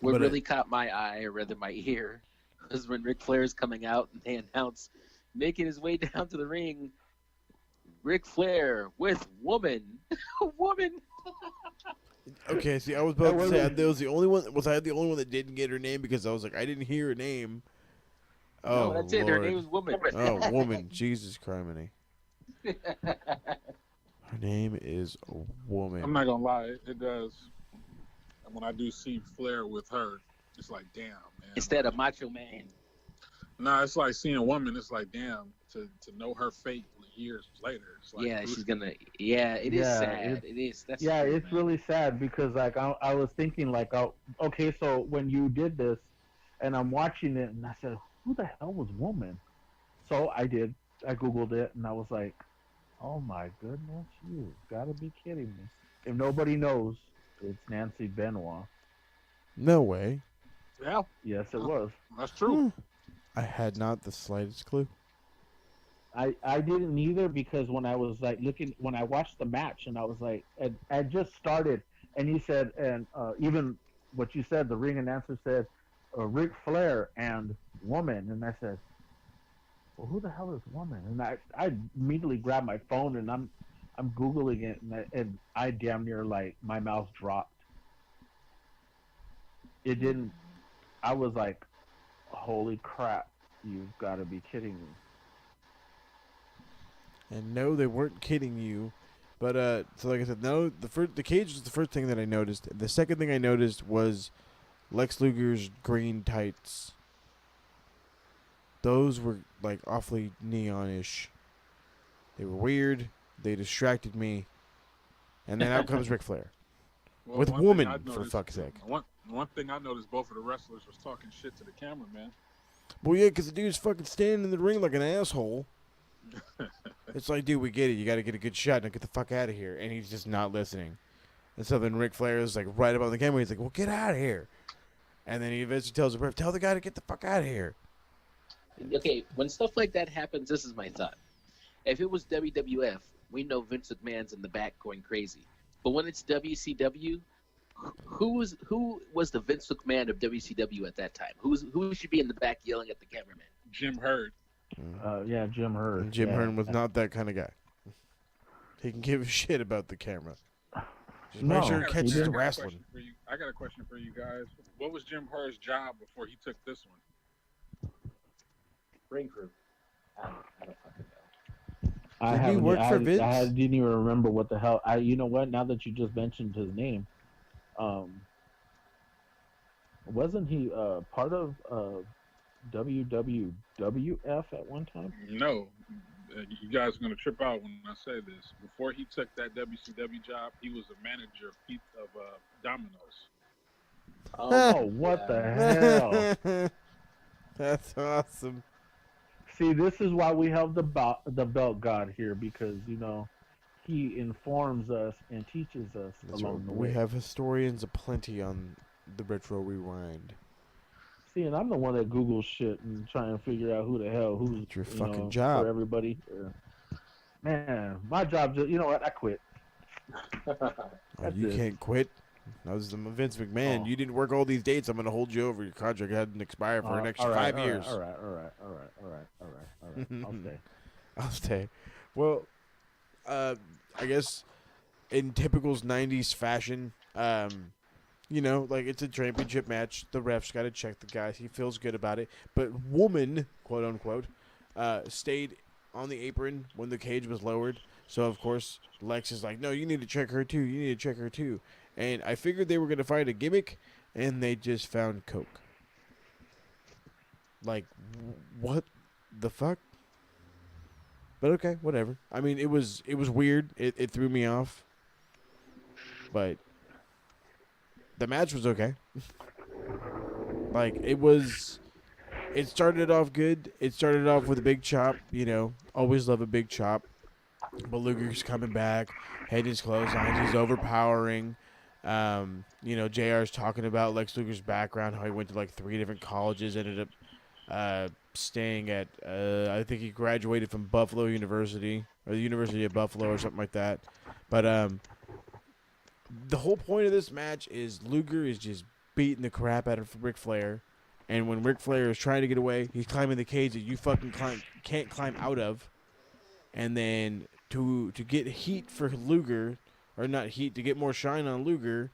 What But really caught my eye, or rather my ear, was when Ric Flair's coming out and they announce, making his way down to the ring, Ric Flair with woman. Woman. okay, see, I was about to say I was the only one. Was I the only one that didn't get her name because I was like, I didn't hear her name. Oh, No, that's Lord. it. Her name is Woman. Oh, woman. Jesus criminy. Her name is Woman. I'm not gonna lie, it does. And when I do see Flair with her, it's like, damn, man. Instead of Macho Man. Nah, it's like seeing a woman. It's like, damn, to know her fate years later. It's like, Yeah, she's gonna. Yeah, it is sad. It is. That's yeah, true, it's man. really sad because like I was thinking like, okay, so when you did this, and I'm watching it, and I said, who the hell was Woman? So I googled it, and I was like, oh my goodness, you gotta be kidding me! If nobody knows, it's Nancy Benoit. No way. Yeah. Yes, it was. That's true. I had not the slightest clue. I didn't either because when I was like looking when I watched the match and I was like I just started and he said and even what you said the ring announcer said Ric Flair and Woman and I said well who the hell is Woman and I immediately grabbed my phone and I'm googling it and I damn near like my mouth dropped. It didn't. I was like, holy crap! You've got to be kidding me. And no, they weren't kidding you. But so like I said, no, the cage was the first thing that I noticed. The second thing I noticed was Lex Luger's green tights. Those were like awfully neon-ish. They were weird. They distracted me. And then out comes Ric Flair. Well, with one Woman, thing I for noticed- fuck's sake. One thing I noticed, both of the wrestlers was talking shit to the cameraman. Well, yeah, because the dude's fucking standing in the ring like an asshole. It's like, dude, we get it. You got to get a good shot. Now get the fuck out of here. And he's just not listening. And so then Ric Flair is like right above the camera. He's like, well, get out of here. And then he eventually tells the ref, tell the guy to get the fuck out of here. Okay, when stuff like that happens, this is my thought. If it was WWF, we know Vince McMahon's in the back going crazy. But when it's WCW, who was the Vince McMahon of WCW at that time? Who should be in the back yelling at the cameraman? Jim Herd. Yeah, Jim Herd. And Jim yeah. Herd was not that kind of guy. He can give a shit about the camera. Just No, make sure it he catches the didn't. wrestling. I got a question for you guys. What was Jim Herd's job before he took this one? Ring crew. I don't fucking know. I Did he work for Vince? I didn't even remember what the hell. You know what? Now that you just mentioned his name, wasn't he part of WWF at one time? No. You guys are going to trip out when I say this. Before he took that WCW job, he was a manager of Domino's. Oh, what the hell? That's awesome. See, this is why we have the belt god here because he informs us and teaches us That's along right. the We way. have historians aplenty on the Retro Rewind. See, and I'm the one that Googles shit and trying to figure out who's It's your fucking job. for everybody. Man, my job just I quit. That's You it. can't quit. I was Vince McMahon. Oh. You didn't work all these dates. I'm going to hold you over. Your contract hadn't expired for an extra 5 years. All right. I'll stay. I'll stay. Well, I guess in typical 90s fashion, like it's a championship match. The ref's got to check the guys. He feels good about it. But Woman, quote unquote, stayed on the apron when the cage was lowered. So, of course, Lex is like, no, you need to check her too. You need to check her too. And I figured they were going to find a gimmick, and they just found Coke. Like, what the fuck? But okay, whatever. I mean, it was weird. It threw me off. But the match was okay. Like, it started off good. It started off with a big chop, Always love a big chop. But Luger's coming back. Hedges clotheslines. He's overpowering. JR's talking about Lex Luger's background, how he went to like 3 different colleges, ended up staying at, I think he graduated from Buffalo University, or the University of Buffalo or something like that. But the whole point of this match is Luger is just beating the crap out of Ric Flair. And when Ric Flair is trying to get away, he's climbing the cage that you fucking can't climb out of. And then to get heat for Luger, or not heat, to get more shine on Luger,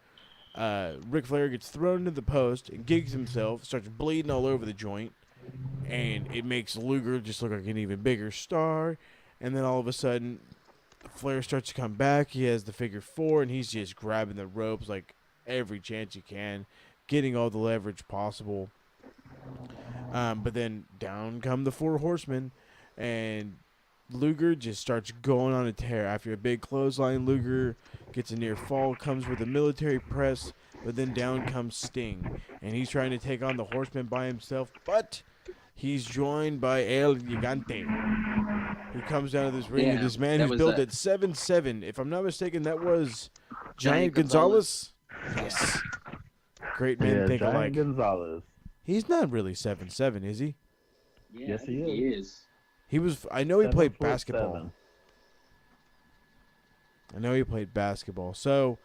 Ric Flair gets thrown into the post and gigs himself, starts bleeding all over the joint. And it makes Luger just look like an even bigger star. And then all of a sudden, Flair starts to come back. He has the figure 4, and he's just grabbing the ropes like every chance he can, getting all the leverage possible. But then down come the 4 horsemen, and Luger just starts going on a tear. After a big clothesline, Luger gets a near fall, comes with a military press, but then down comes Sting. And he's trying to take on the horsemen by himself, but he's joined by El Gigante, who comes down to this ring. And this man who's billed at 7'7". If I'm not mistaken, that was Giant Gonzalez. Yes. Great men think alike. Giant Gonzalez. He's not really 7'7", is he? Yeah, Yes, he is. He was. I know he played 7'7". basketball. I know he played basketball. So,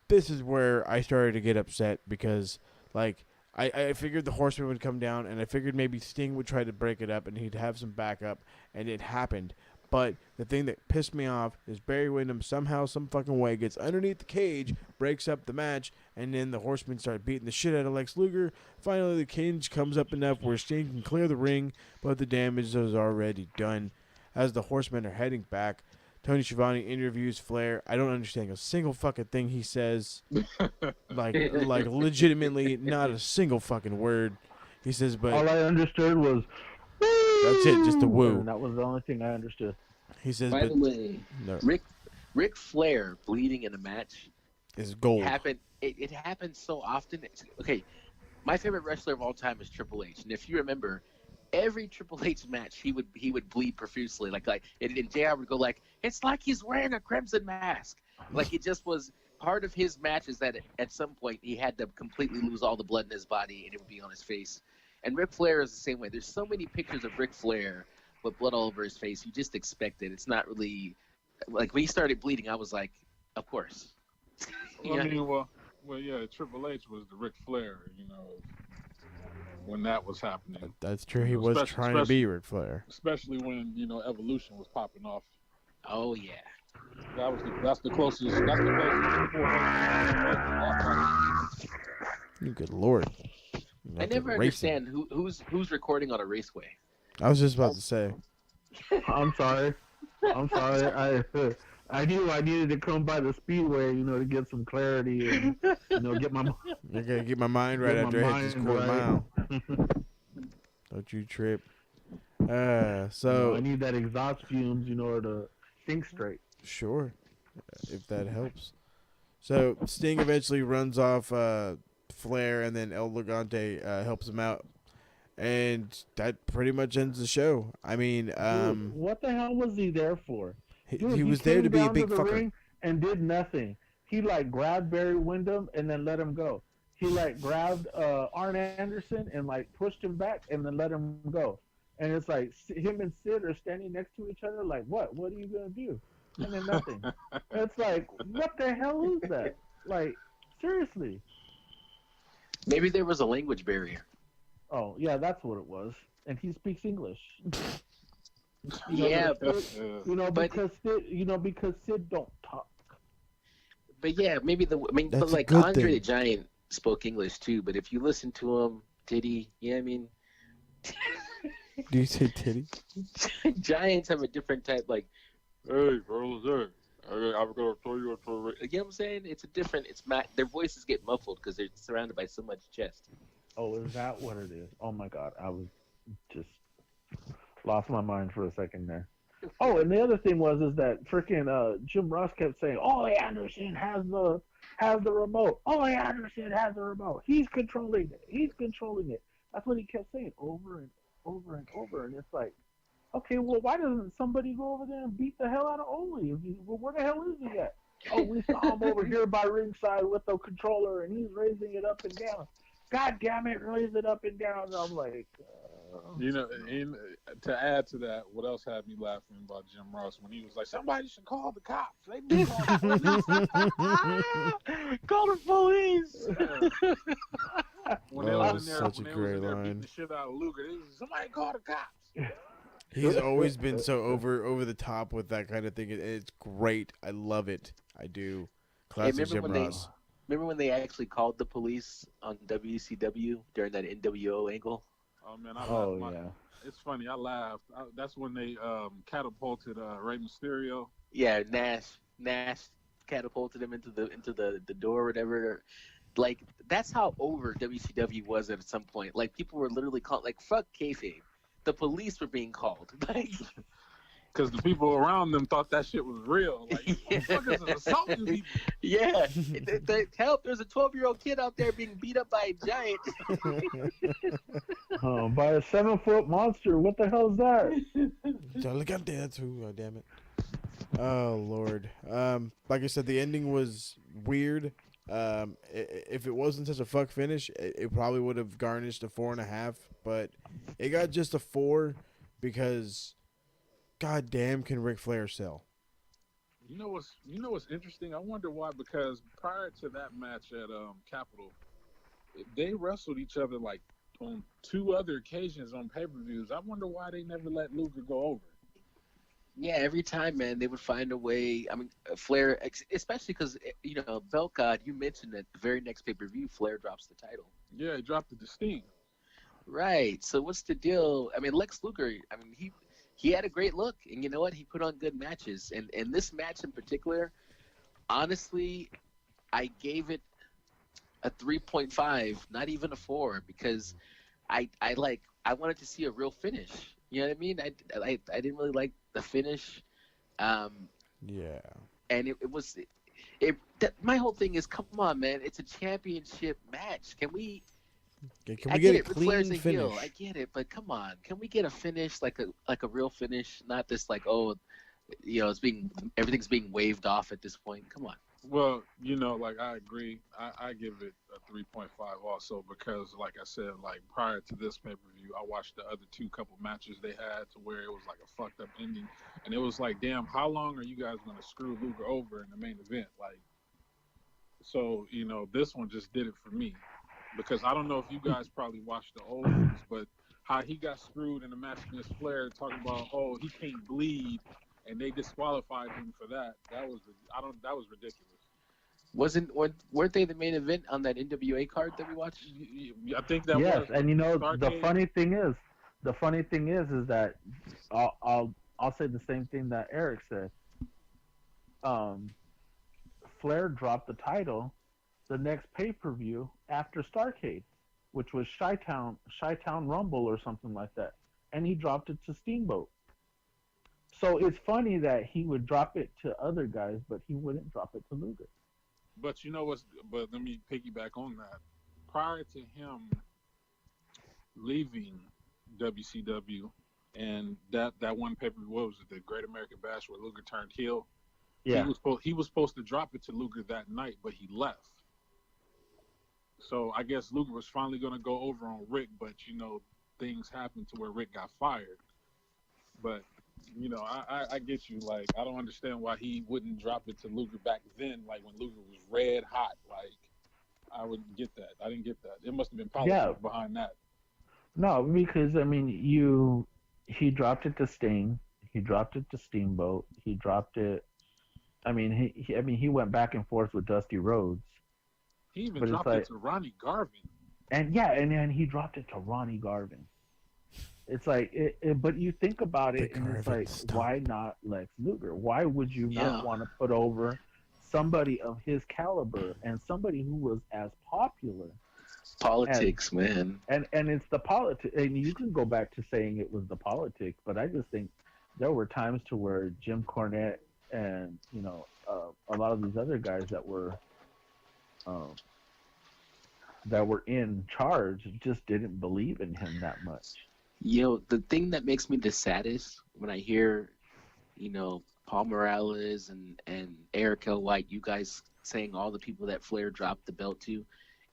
this is where I started to get upset because, like, I figured the Horseman would come down, and I figured maybe Sting would try to break it up, and he'd have some backup, and it happened. But the thing that pissed me off is Barry Windham somehow, some fucking way, gets underneath the cage, breaks up the match, and then the Horsemen start beating the shit out of Lex Luger. Finally, the cage comes up enough where Sting can clear the ring, but the damage is already done. As the Horsemen are heading back, Tony Schiavone interviews Flair. I don't understand a single fucking thing he says. like legitimately, not a single fucking word. He says, but all I understood was, that's it, just a woo. And that was the only thing I understood. He says, by the way, no. Ric Flair bleeding in a match is gold. It happens so often. Okay, my favorite wrestler of all time is Triple H, and if you remember, every Triple H match he would bleed profusely. And JR would go like, it's like he's wearing a crimson mask. Like it just was part of his matches that at some point he had to completely lose all the blood in his body and it would be on his face. And Ric Flair is the same way. There's so many pictures of Ric Flair with blood all over his face. You just expect it. It's not really like when he started bleeding. I was like, of course. Well, I mean, well, yeah. Triple H was the Ric Flair, when that was happening. That's true. He was trying to be Ric Flair, especially when Evolution was popping off. Oh yeah. That's the closest. That's the closest. Good Lord. I never understand who's recording on a raceway. I was just about to say. I'm sorry. I knew I needed to come by the speedway, to get some clarity and get my. You're gonna get my mind right after I hit this quarter mile. Don't you trip. So I need that exhaust fumes, in order to think straight. Sure, if that helps. So Sting eventually runs off Flair, and then El Gigante helps him out, and that pretty much ends the show. I mean, Dude, what the hell was he there for? Dude, he was there to be a big fucker and did nothing. He grabbed Barry Windham and then let him go. He grabbed Arn Anderson and pushed him back and then let him go. And it's like him and Sid are standing next to each other. Like, what? What are you gonna do? And then nothing. It's like, what the hell is that? Like, seriously. Maybe there was a language barrier. Oh yeah, that's what it was. And he speaks English. Because Sid don't talk. But yeah, maybe That's Andre thing. the Giant spoke English too. But if you listen to him, did he? Yeah, I mean. Do you say titty? Giants have a different type, like, hey, bro, I'm gonna throw you a throw. You know what I'm saying? It's a different. Their voices get muffled because they're surrounded by so much chest. Oh, is that what it is? Oh my God, I was just lost my mind for a second there. Oh, and the other thing is that freaking Jim Ross kept saying, "Ole Anderson has the remote. Ole Anderson has the remote. He's controlling it. He's controlling it." That's what he kept saying over and over and over. And it's like, okay, well, why doesn't somebody go over there and beat the hell out of Ole? Well, where the hell is he at? Oh, we saw him over here by ringside with the controller, and he's raising it up and down. God damn it, raise it up and down. And I'm like, And to add to that, what else had me laughing about Jim Ross when he was like, "Somebody should call the cops. They need to call the police. Call the police." When they was in there, such a when they was great in there line. beating the shit out of Luger, they was like, "Somebody call the cops." He's always been so over the top with that kind of thing. It's great. I love it. I do. Classic Jim Ross. Remember when they actually called the police on WCW during that NWO angle? Oh man, I laughed. It's funny. I laughed. That's when they catapulted Rey Mysterio. Yeah, Nash catapulted him into the door or whatever. Like, that's how over WCW was at some point. Like, people were literally called, like, fuck kayfabe. The police were being called. Like, because the people around them thought that shit was real. Like, motherfuckers are assaulting people. Yeah. Help, there's a 12-year-old kid out there being beat up by a giant. By a 7-foot monster. What the hell is that? Don't look out there, too. Oh, damn it. Oh, Lord. Like I said, the ending was weird. If it wasn't such a fuck finish, it probably would have garnished a 4.5, but it got just a 4 because god damn can Ric Flair sell. You know what's interesting? I wonder why, because prior to that match at Capitol, they wrestled each other like on 2 other occasions on pay-per-views. I wonder why they never let Luger go over. Yeah, every time, man, they would find a way. I mean, Flair, especially because, Belt God, you mentioned that the very next pay-per-view, Flair drops the title. Yeah, he dropped it to Sting. Right. So what's the deal? I mean, Lex Luger, I mean, he had a great look, and you know what? He put on good matches. And this match in particular, honestly, I gave it a 3.5, not even a 4, because I wanted to see a real finish. You know what I mean? I didn't really like the finish. Yeah. And my whole thing is, come on, man, it's a championship match. Can we get a clean finish? Heel. I get it, but come on, can we get a finish like a real finish? Not this like, everything's being waved off at this point. Come on. Well, like I agree. I give it a 3.5 also because, like I said, like prior to this pay-per-view, I watched the other 2 couple matches they had to where it was like a fucked up ending. And it was like, damn, how long are you guys going to screw Luger over in the main event? Like, so, this one just did it for me. Because I don't know if you guys probably watched the old ones, but how he got screwed in the match against Flair, talking about, he can't bleed, and they disqualified him for that. That was ridiculous. Weren't they the main event on that NWA card that we watched? I think that was. Yes, and the funny thing is that I'll say the same thing that Eric said. Flair dropped the title the next pay-per-view after Starrcade, which was Chi-Town Rumble or something like that, and he dropped it to Steamboat. So it's funny that he would drop it to other guys, but he wouldn't drop it to Luger. But you know what's? But let me piggyback on that. Prior to him leaving WCW, and that one pay-per-view, what was it, the Great American Bash, where Luger turned heel? Yeah. He was supposed to drop it to Luger that night, but he left. So I guess Luger was finally going to go over on Rick, but things happened to where Rick got fired. But I get you. Like, I don't understand why he wouldn't drop it to Luger back then, like when Luger was red hot. Like, I wouldn't get that. I didn't get that. It must have been politics behind that. No, because I mean, he dropped it to Sting, he dropped it to Steamboat, he dropped it. I mean, he went back and forth with Dusty Rhodes. He even dropped it to Ronnie Garvin. And he dropped it to Ronnie Garvin. It's like, but you think about it, and it's like, why not Lex Luger? Why would you not want to put over somebody of his caliber and somebody who was as popular? Politics, man. And it's the politics. And you can go back to saying it was the politics, but I just think there were times to where Jim Cornette and a lot of these other guys that were in charge just didn't believe in him that much. The thing that makes me the saddest when I hear, Paul Morales and Eric L. White, you guys saying all the people that Flair dropped the belt to,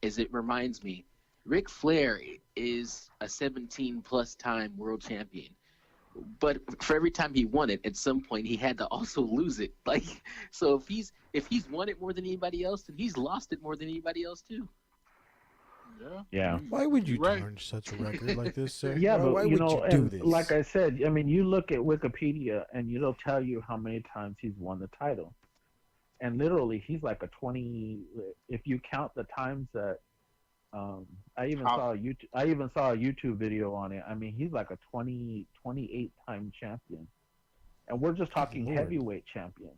is it reminds me, Ric Flair is a 17+ time world champion. But for every time he won it, at some point he had to also lose it. Like, so if he's won it more than anybody else, then he's lost it more than anybody else too. Yeah. Why would you tarnish such a record like this, sir? Yeah, but why you would know, you do and this? like I said, I mean, you look at Wikipedia and it'll tell you how many times he's won the title, and literally he's like a 20. If you count the times that, I even saw a YouTube video on it. I mean, he's like a 28 time champion, and we're just talking Lord. heavyweight champion.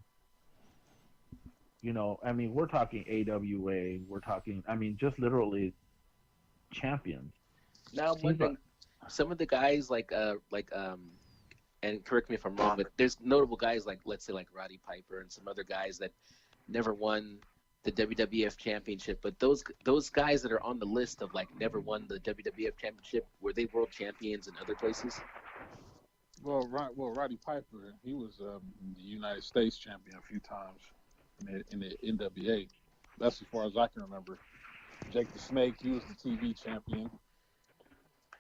You know, I mean, we're talking AWA. We're talking, I mean, just literally champions. Now I'm wondering, some of the guys and correct me if I'm wrong, but there's notable guys like, let's say, like Roddy Piper and some other guys that never won the WWF Championship. But those guys that are on the list of like never won the WWF Championship, were they world champions in other places? Well, Roddy Piper, he was the United States champion a few times in the NWA. That's as far as I can remember. Jake the Snake, he was the TV champion.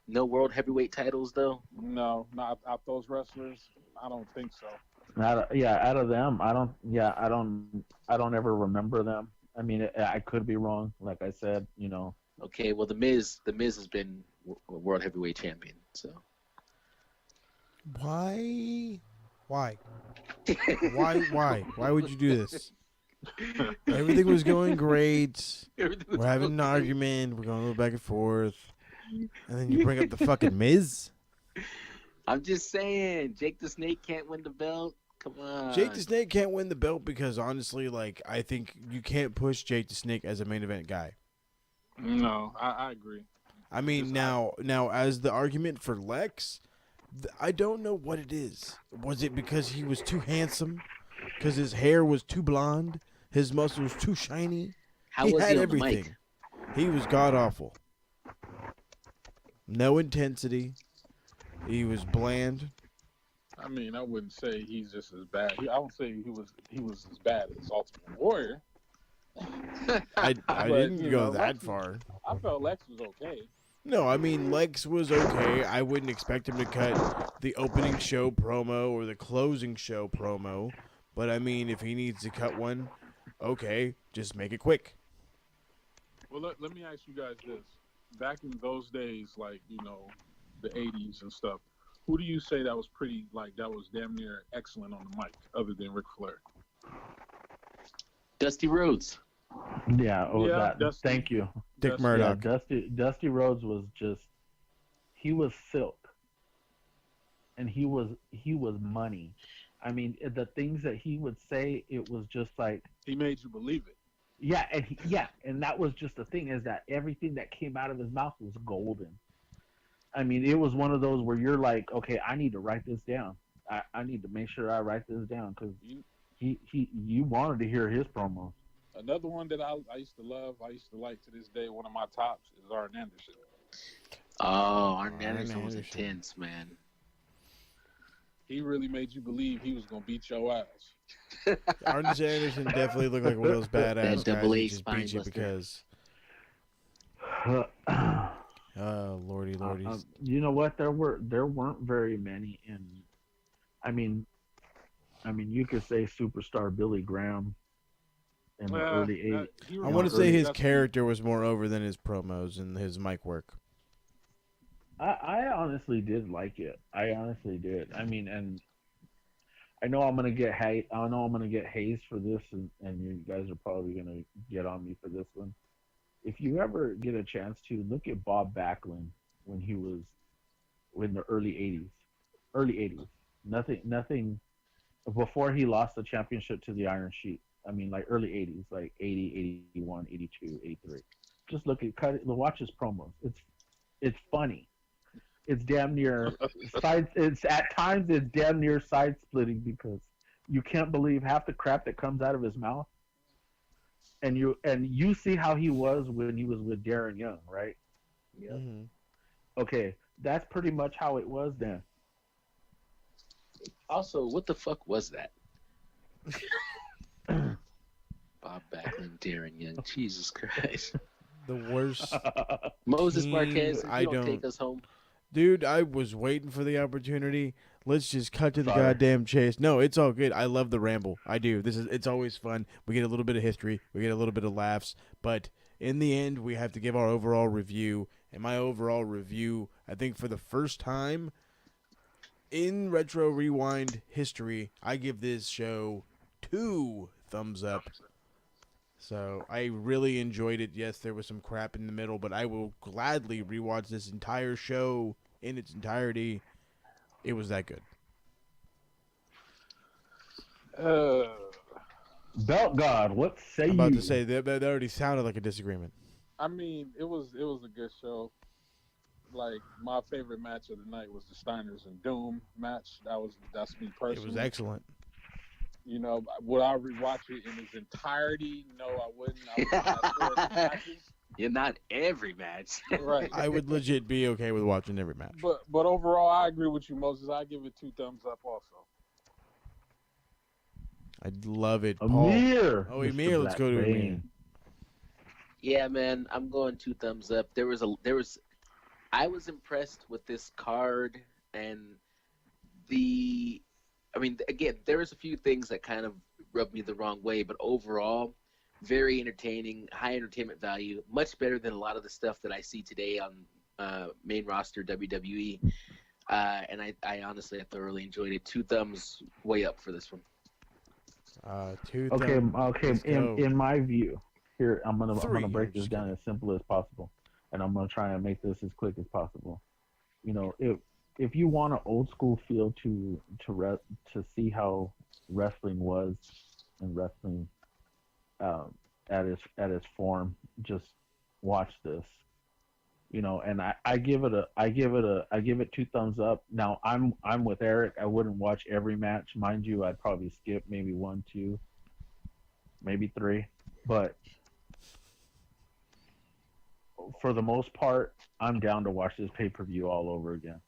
No world heavyweight titles though. No, not out those wrestlers. I don't think so. Out of them, I don't ever remember them. I mean, I could be wrong. Like I said, you know. Okay, well, the Miz has been world heavyweight champion. So why would you do this? Everything was going great. We're having an argument. We're going a little back and forth. And then you bring up the fucking Miz? I'm just saying, Jake the Snake can't win the belt. Come on. Jake the Snake can't win the belt because, honestly, like, I think you can't push Jake the Snake as a main event guy. No, I agree. I mean, now, as the argument for Lex, I don't know what it is. Was it because he was too handsome? Because his hair was too blonde? His muscles too shiny? How he was had he on everything. the mic? He was god-awful. No intensity. He was bland. I mean, I wouldn't say he's just as bad. I wouldn't say he was as bad as Ultimate Warrior. I didn't go know, that far. I felt Lex was okay. No, I mean, Lex was okay. I wouldn't expect him to cut the opening show promo or the closing show promo. But, I mean, if he needs to cut one, okay, just make it quick. Well, let me ask you guys this. Back in those days, like, you know, the 80s and stuff, who do you say that was that was damn near excellent on the mic other than Ric Flair? Dusty Rhodes. Yeah, thank you. Dick Murdoch. Yeah, Dusty Rhodes was just, he was silk. And he was money. I mean, the things that he would say, it was just like, he made you believe it. Yeah, and that was just the thing, is that everything that came out of his mouth was golden. I mean, it was one of those where you're like, okay, I need to write this down. I need to make sure I write this down, because you wanted to hear his promos. Another one that I used to love, I used to like to this day, one of my tops is Arn Anderson. Oh, Arn Anderson was intense, man. He really made you believe he was going to beat your ass. Arn Anderson definitely looked like one of those badass guys who just beat you because... lordy. You know what? There weren't very many in... I mean, you could say superstar Billy Graham in the early 80s. I want to say his character was more over than his promos and his mic work. I honestly did like it. I honestly did. I mean, and I know I'm gonna get hate. I know I'm gonna get hazed for this, and you guys are probably gonna get on me for this one. If you ever get a chance to look at Bob Backlund when he was in the early 80s, nothing before he lost the championship to the Iron Sheik. I mean, like early 80s, like 80, 81, 82, 83. Just look at watch his promos. It's funny. It's damn near it's at times it's damn near side splitting, because you can't believe half the crap that comes out of his mouth. And you see how he was when he was with Darren Young, right? Yeah. Mm-hmm. Okay, that's pretty much how it was then. Also, what the fuck was that? Bob Backlund, Darren Young. Jesus Christ. The worst. Moses team, Marquez, if I you don't don't. take us home. Dude, I was waiting for the opportunity. Let's just cut to the Sorry. goddamn chase. No, it's all good. I love the ramble. I do. It's always fun. We get a little bit of history. We get a little bit of laughs. But in the end, we have to give our overall review. And my overall review, I think for the first time in Retro Rewind history, I give this show 2 thumbs up. So I really enjoyed it. Yes, there was some crap in the middle, but I will gladly rewatch this entire show in its entirety. It was that good. Belt God, what say I'm about you? to say that already sounded like a disagreement. I mean, it was a good show. Like, my favorite match of the night was the Steiners and Doom match. That's me personally. It was excellent. You know, would I rewatch it in its entirety? No, I wouldn't. I would fast forward the matches. Yeah, not every match. Right. I would legit be okay with watching every match. But overall, I agree with you, Moses. I give it 2 thumbs up also. I love it, Paul. Amir. Oh, Emir, let's go to Amir. Yeah, man, I'm going 2 thumbs up. I was impressed with this card, and again, there was a few things that kind of rubbed me the wrong way, but overall, very entertaining, high entertainment value, much better than a lot of the stuff that I see today on main roster WWE. And I honestly, I thoroughly enjoyed it. 2 thumbs way up for this one. 2 Okay, thumbs. okay. In my view, here I'm gonna break this just down as simple as possible, and I'm gonna try and make this as quick as possible. You know, if you want an old school feel to see how wrestling was and wrestling at its form, just watch this. You know, and I give it 2 thumbs up. Now I'm with Eric. I wouldn't watch every match, mind you. I'd probably skip maybe 1, 2, maybe 3, but for the most part, I'm down to watch this pay-per-view all over again.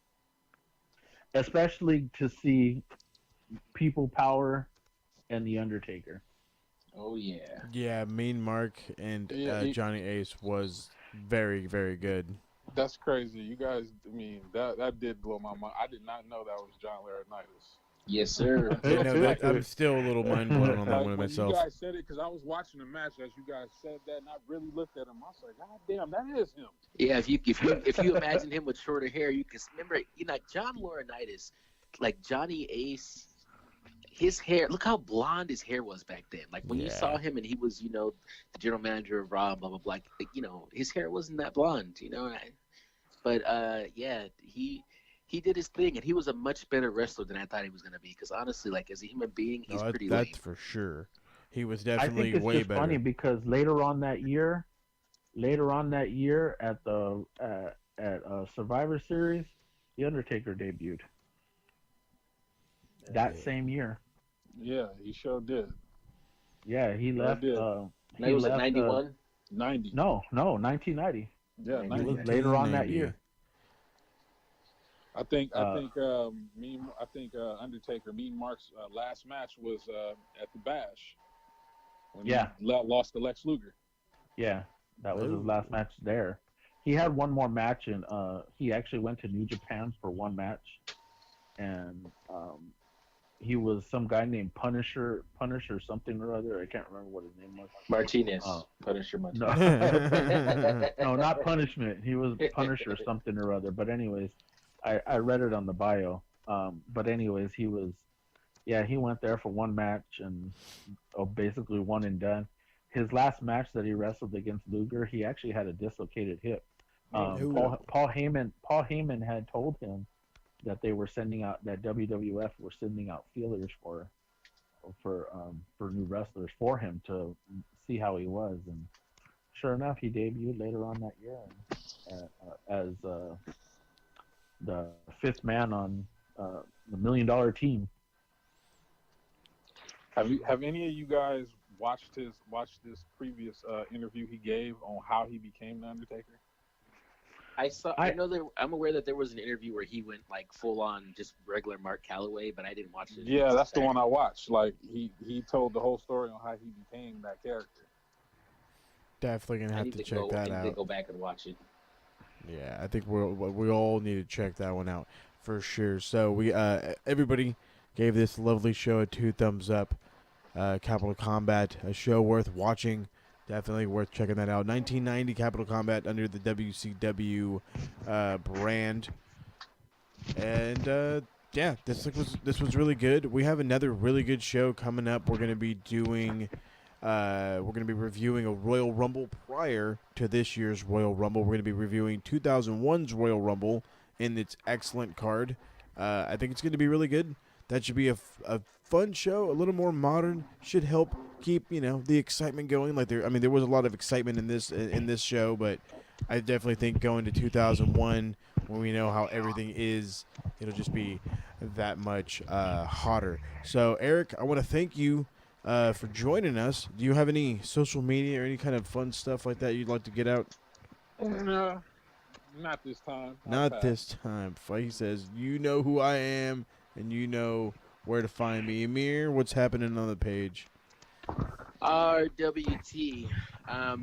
Especially to see People Power and The Undertaker. Oh, yeah. Yeah, Mean Mark and Johnny Ace was very, very good. That's crazy. You guys, I mean, that did blow my mind. I did not know that was John Laurinaitis. Yes, sir. I'm still a little mind blown on that one myself. You guys said it because I was watching the match as you guys said that, and I really looked at him. I was like, God damn, that is him. Yeah, if you imagine him with shorter hair, you can remember. You know, John Laurinaitis, like Johnny Ace. His hair, look how blonde his hair was back then. Like when you saw him and he was, you know, the general manager of Raw, blah, blah, blah. Like, you know, his hair wasn't that blonde, you know. But, yeah, he did his thing, and he was a much better wrestler than I thought he was going to be. Because honestly, like, as a human being, he's pretty lame. That's for sure. He was definitely I think it's way just better. funny because later on that year at the Survivor Series, The Undertaker debuted. That same year. Yeah, he sure did. Yeah, he left. Was it 91? 90. No, 1990. Yeah, he was later on that year. I think Undertaker, Mean Mark's last match was at the Bash. When he lost to Lex Luger. Yeah, that was his last match there. He had one more match, and he actually went to New Japan for one match, and he was some guy named Punisher something or other. I can't remember what his name was. Martinez. Punisher Martinez. No, not Punishment. He was Punisher something or other. But anyways, I read it on the bio. But anyways, he went there for one match and basically one and done. His last match that he wrestled against Luger, he actually had a dislocated hip. Paul Heyman had told him that they were sending out, that WWF were sending out feelers for new wrestlers for him to see how he was, and sure enough, he debuted later on that year as the 5th man on the $1 Million Team. Have any of you guys watched this previous interview he gave on how he became the Undertaker? I'm aware that there was an interview where he went like full on just regular Mark Calloway, but I didn't watch it. Yeah, that's the one I watched. Like he told the whole story on how he became that character. definitely gonna I have need to to check go. I that need to out. go back and watch it. Yeah, I think we all need to check that one out for sure. So we everybody gave this lovely show a 2 thumbs up. Capital Combat, a show worth watching. Definitely worth checking that out. 1990 Capital Combat under the WCW brand. And yeah, this was really good. We have another really good show coming up. We're gonna be doing. We're going to be reviewing a Royal Rumble prior to this year's Royal Rumble. We're going to be reviewing 2001's Royal Rumble in its excellent card. I think it's going to be really good. That should be a fun show, a little more modern. Should help keep the excitement going. There was a lot of excitement in this show, but I definitely think going to 2001 when we know how everything is, it'll just be that much hotter. So Eric, I want to thank you for joining us. Do you have any social media or any kind of fun stuff like that you'd like to get out? No, not this time. Not this time. He says, you know who I am, and you know where to find me. Emir, what's happening on the page? RWT. A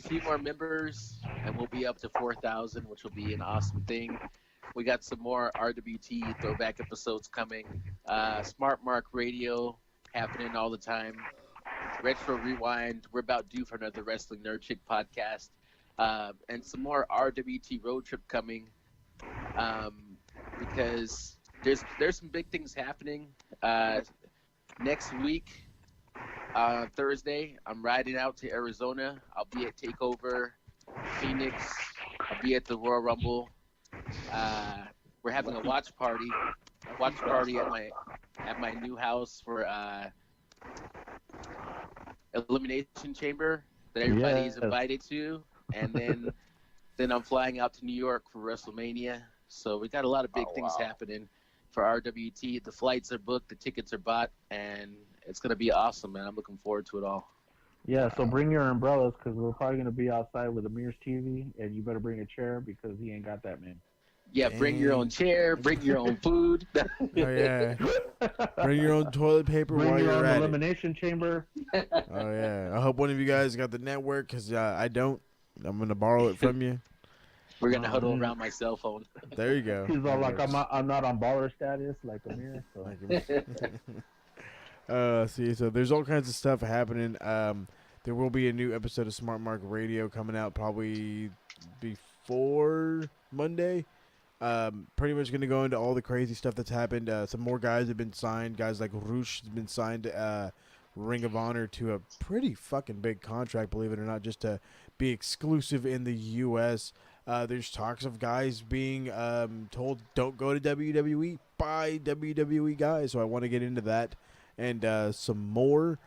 few more members, and we'll be up to 4,000, which will be an awesome thing. We got some more RWT throwback episodes coming. Smart Mark Radio happening all the time. Retro Rewind. We're about due for another Wrestling Nerd Chick podcast. And some more RWT road trip coming. Because there's some big things happening. Next week, Thursday, I'm riding out to Arizona. I'll be at TakeOver Phoenix. I'll be at the Royal Rumble. We're having a watch party at my new house for Elimination Chamber that everybody's invited to, and then I'm flying out to New York for WrestleMania. So we got a lot of big things happening for RWT. The flights are booked, the tickets are bought, and it's gonna be awesome, man. I'm looking forward to it all. Yeah, so bring your umbrellas because we're probably going to be outside with Amir's TV, and you better bring a chair because he ain't got that many. Yeah, bring your own chair, bring your own food. Oh, yeah. Bring your own toilet paper Bring while your you're own at elimination chamber. it. Oh, yeah. I hope one of you guys got the network because I don't. I'm going to borrow it from you. We're going to huddle around my cell phone. There you go. He's all like, I'm not on baller status like Amir. So. See, so there's all kinds of stuff happening. There will be a new episode of Smart Mark Radio coming out probably before Monday. Pretty much going to go into all the crazy stuff that's happened. Some more guys have been signed. Guys like Roosh has been signed to Ring of Honor to a pretty fucking big contract, believe it or not, just to be exclusive in the U.S. There's talks of guys being told don't go to WWE by WWE guys, so I want to get into that. And some more.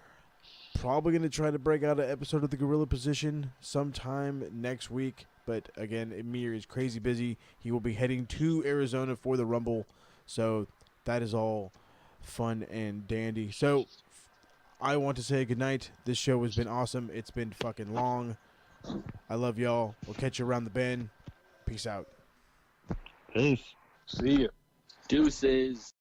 Probably going to try to break out an episode of the Gorilla Position sometime next week. But again, Emir is crazy busy. He will be heading to Arizona for the Rumble. So that is all fun and dandy. So I want to say goodnight. This show has been awesome. It's been fucking long. I love y'all. We'll catch you around the bend. Peace out. Peace. See ya. Deuces.